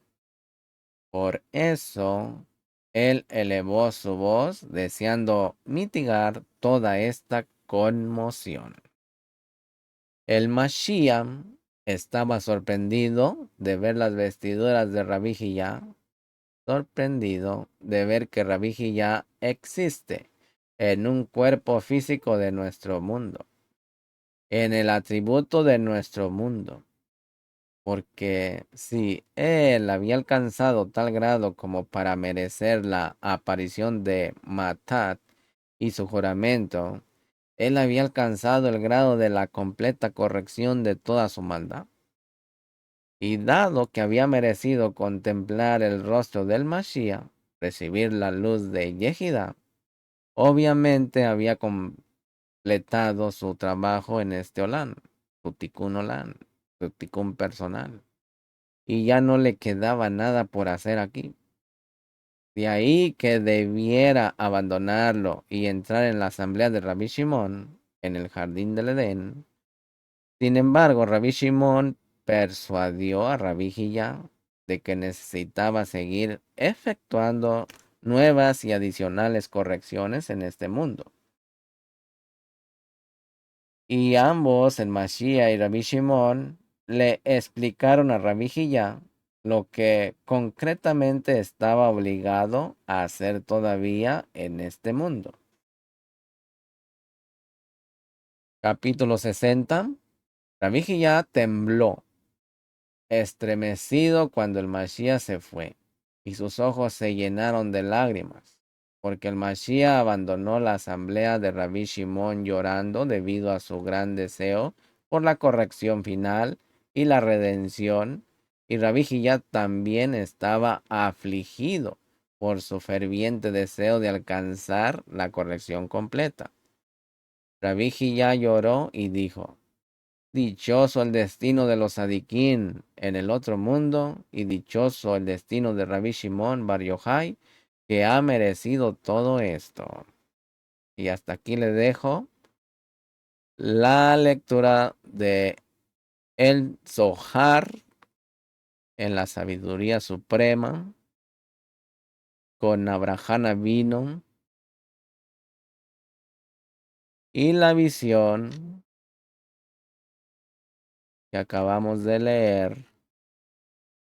Por eso, él elevó su voz deseando mitigar toda esta conmoción. El Mashiach estaba sorprendido de ver las vestiduras de Rabí Hillá, sorprendido de ver que Rabí Hillá existe en un cuerpo físico de nuestro mundo, en el atributo de nuestro mundo. Porque si él había alcanzado tal grado como para merecer la aparición de Matat y su juramento, él había alcanzado el grado de la completa corrección de toda su maldad. Y dado que había merecido contemplar el rostro del Mashiach, recibir la luz de Yehidá, obviamente había completado su trabajo en este Olán, su Tikkun Olán, su Tikkun personal. Y ya no le quedaba nada por hacer aquí. De ahí que debiera abandonarlo y entrar en la asamblea de Rabí Shimón en el jardín del Edén. Sin embargo, Rabí Shimón persuadió a Rabí Hillá de que necesitaba seguir efectuando nuevas y adicionales correcciones en este mundo. Y ambos, el Mashiach y Rabí Shimón, le explicaron a Rabí Hillá lo que concretamente estaba obligado a hacer todavía en este mundo. Capítulo 60. Rabí Hillá tembló, estremecido cuando el Mashiach se fue, y sus ojos se llenaron de lágrimas, porque el Mashiach abandonó la asamblea de Rabí Shimón llorando debido a su gran deseo por la corrección final y la redención, y Rabí Hillá también estaba afligido por su ferviente deseo de alcanzar la corrección completa. Rabí Hillá lloró y dijo, dichoso el destino de los Sadiquín en el otro mundo, y dichoso el destino de Rabí Shimón Bar Yochai, que ha merecido todo esto. Y hasta aquí le dejo la lectura de el Zohar en la sabiduría suprema con Abraham Avinu y la visión que acabamos de leer,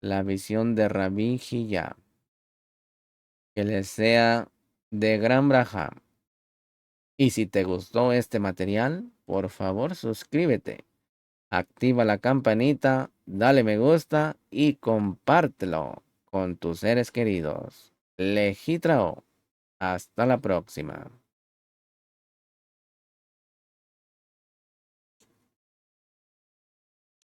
la visión de Rabí Hillá. Que les sea de gran braja. Y si te gustó este material, por favor suscríbete, activa la campanita, dale me gusta y compártelo con tus seres queridos. Lejitrao. Hasta la próxima.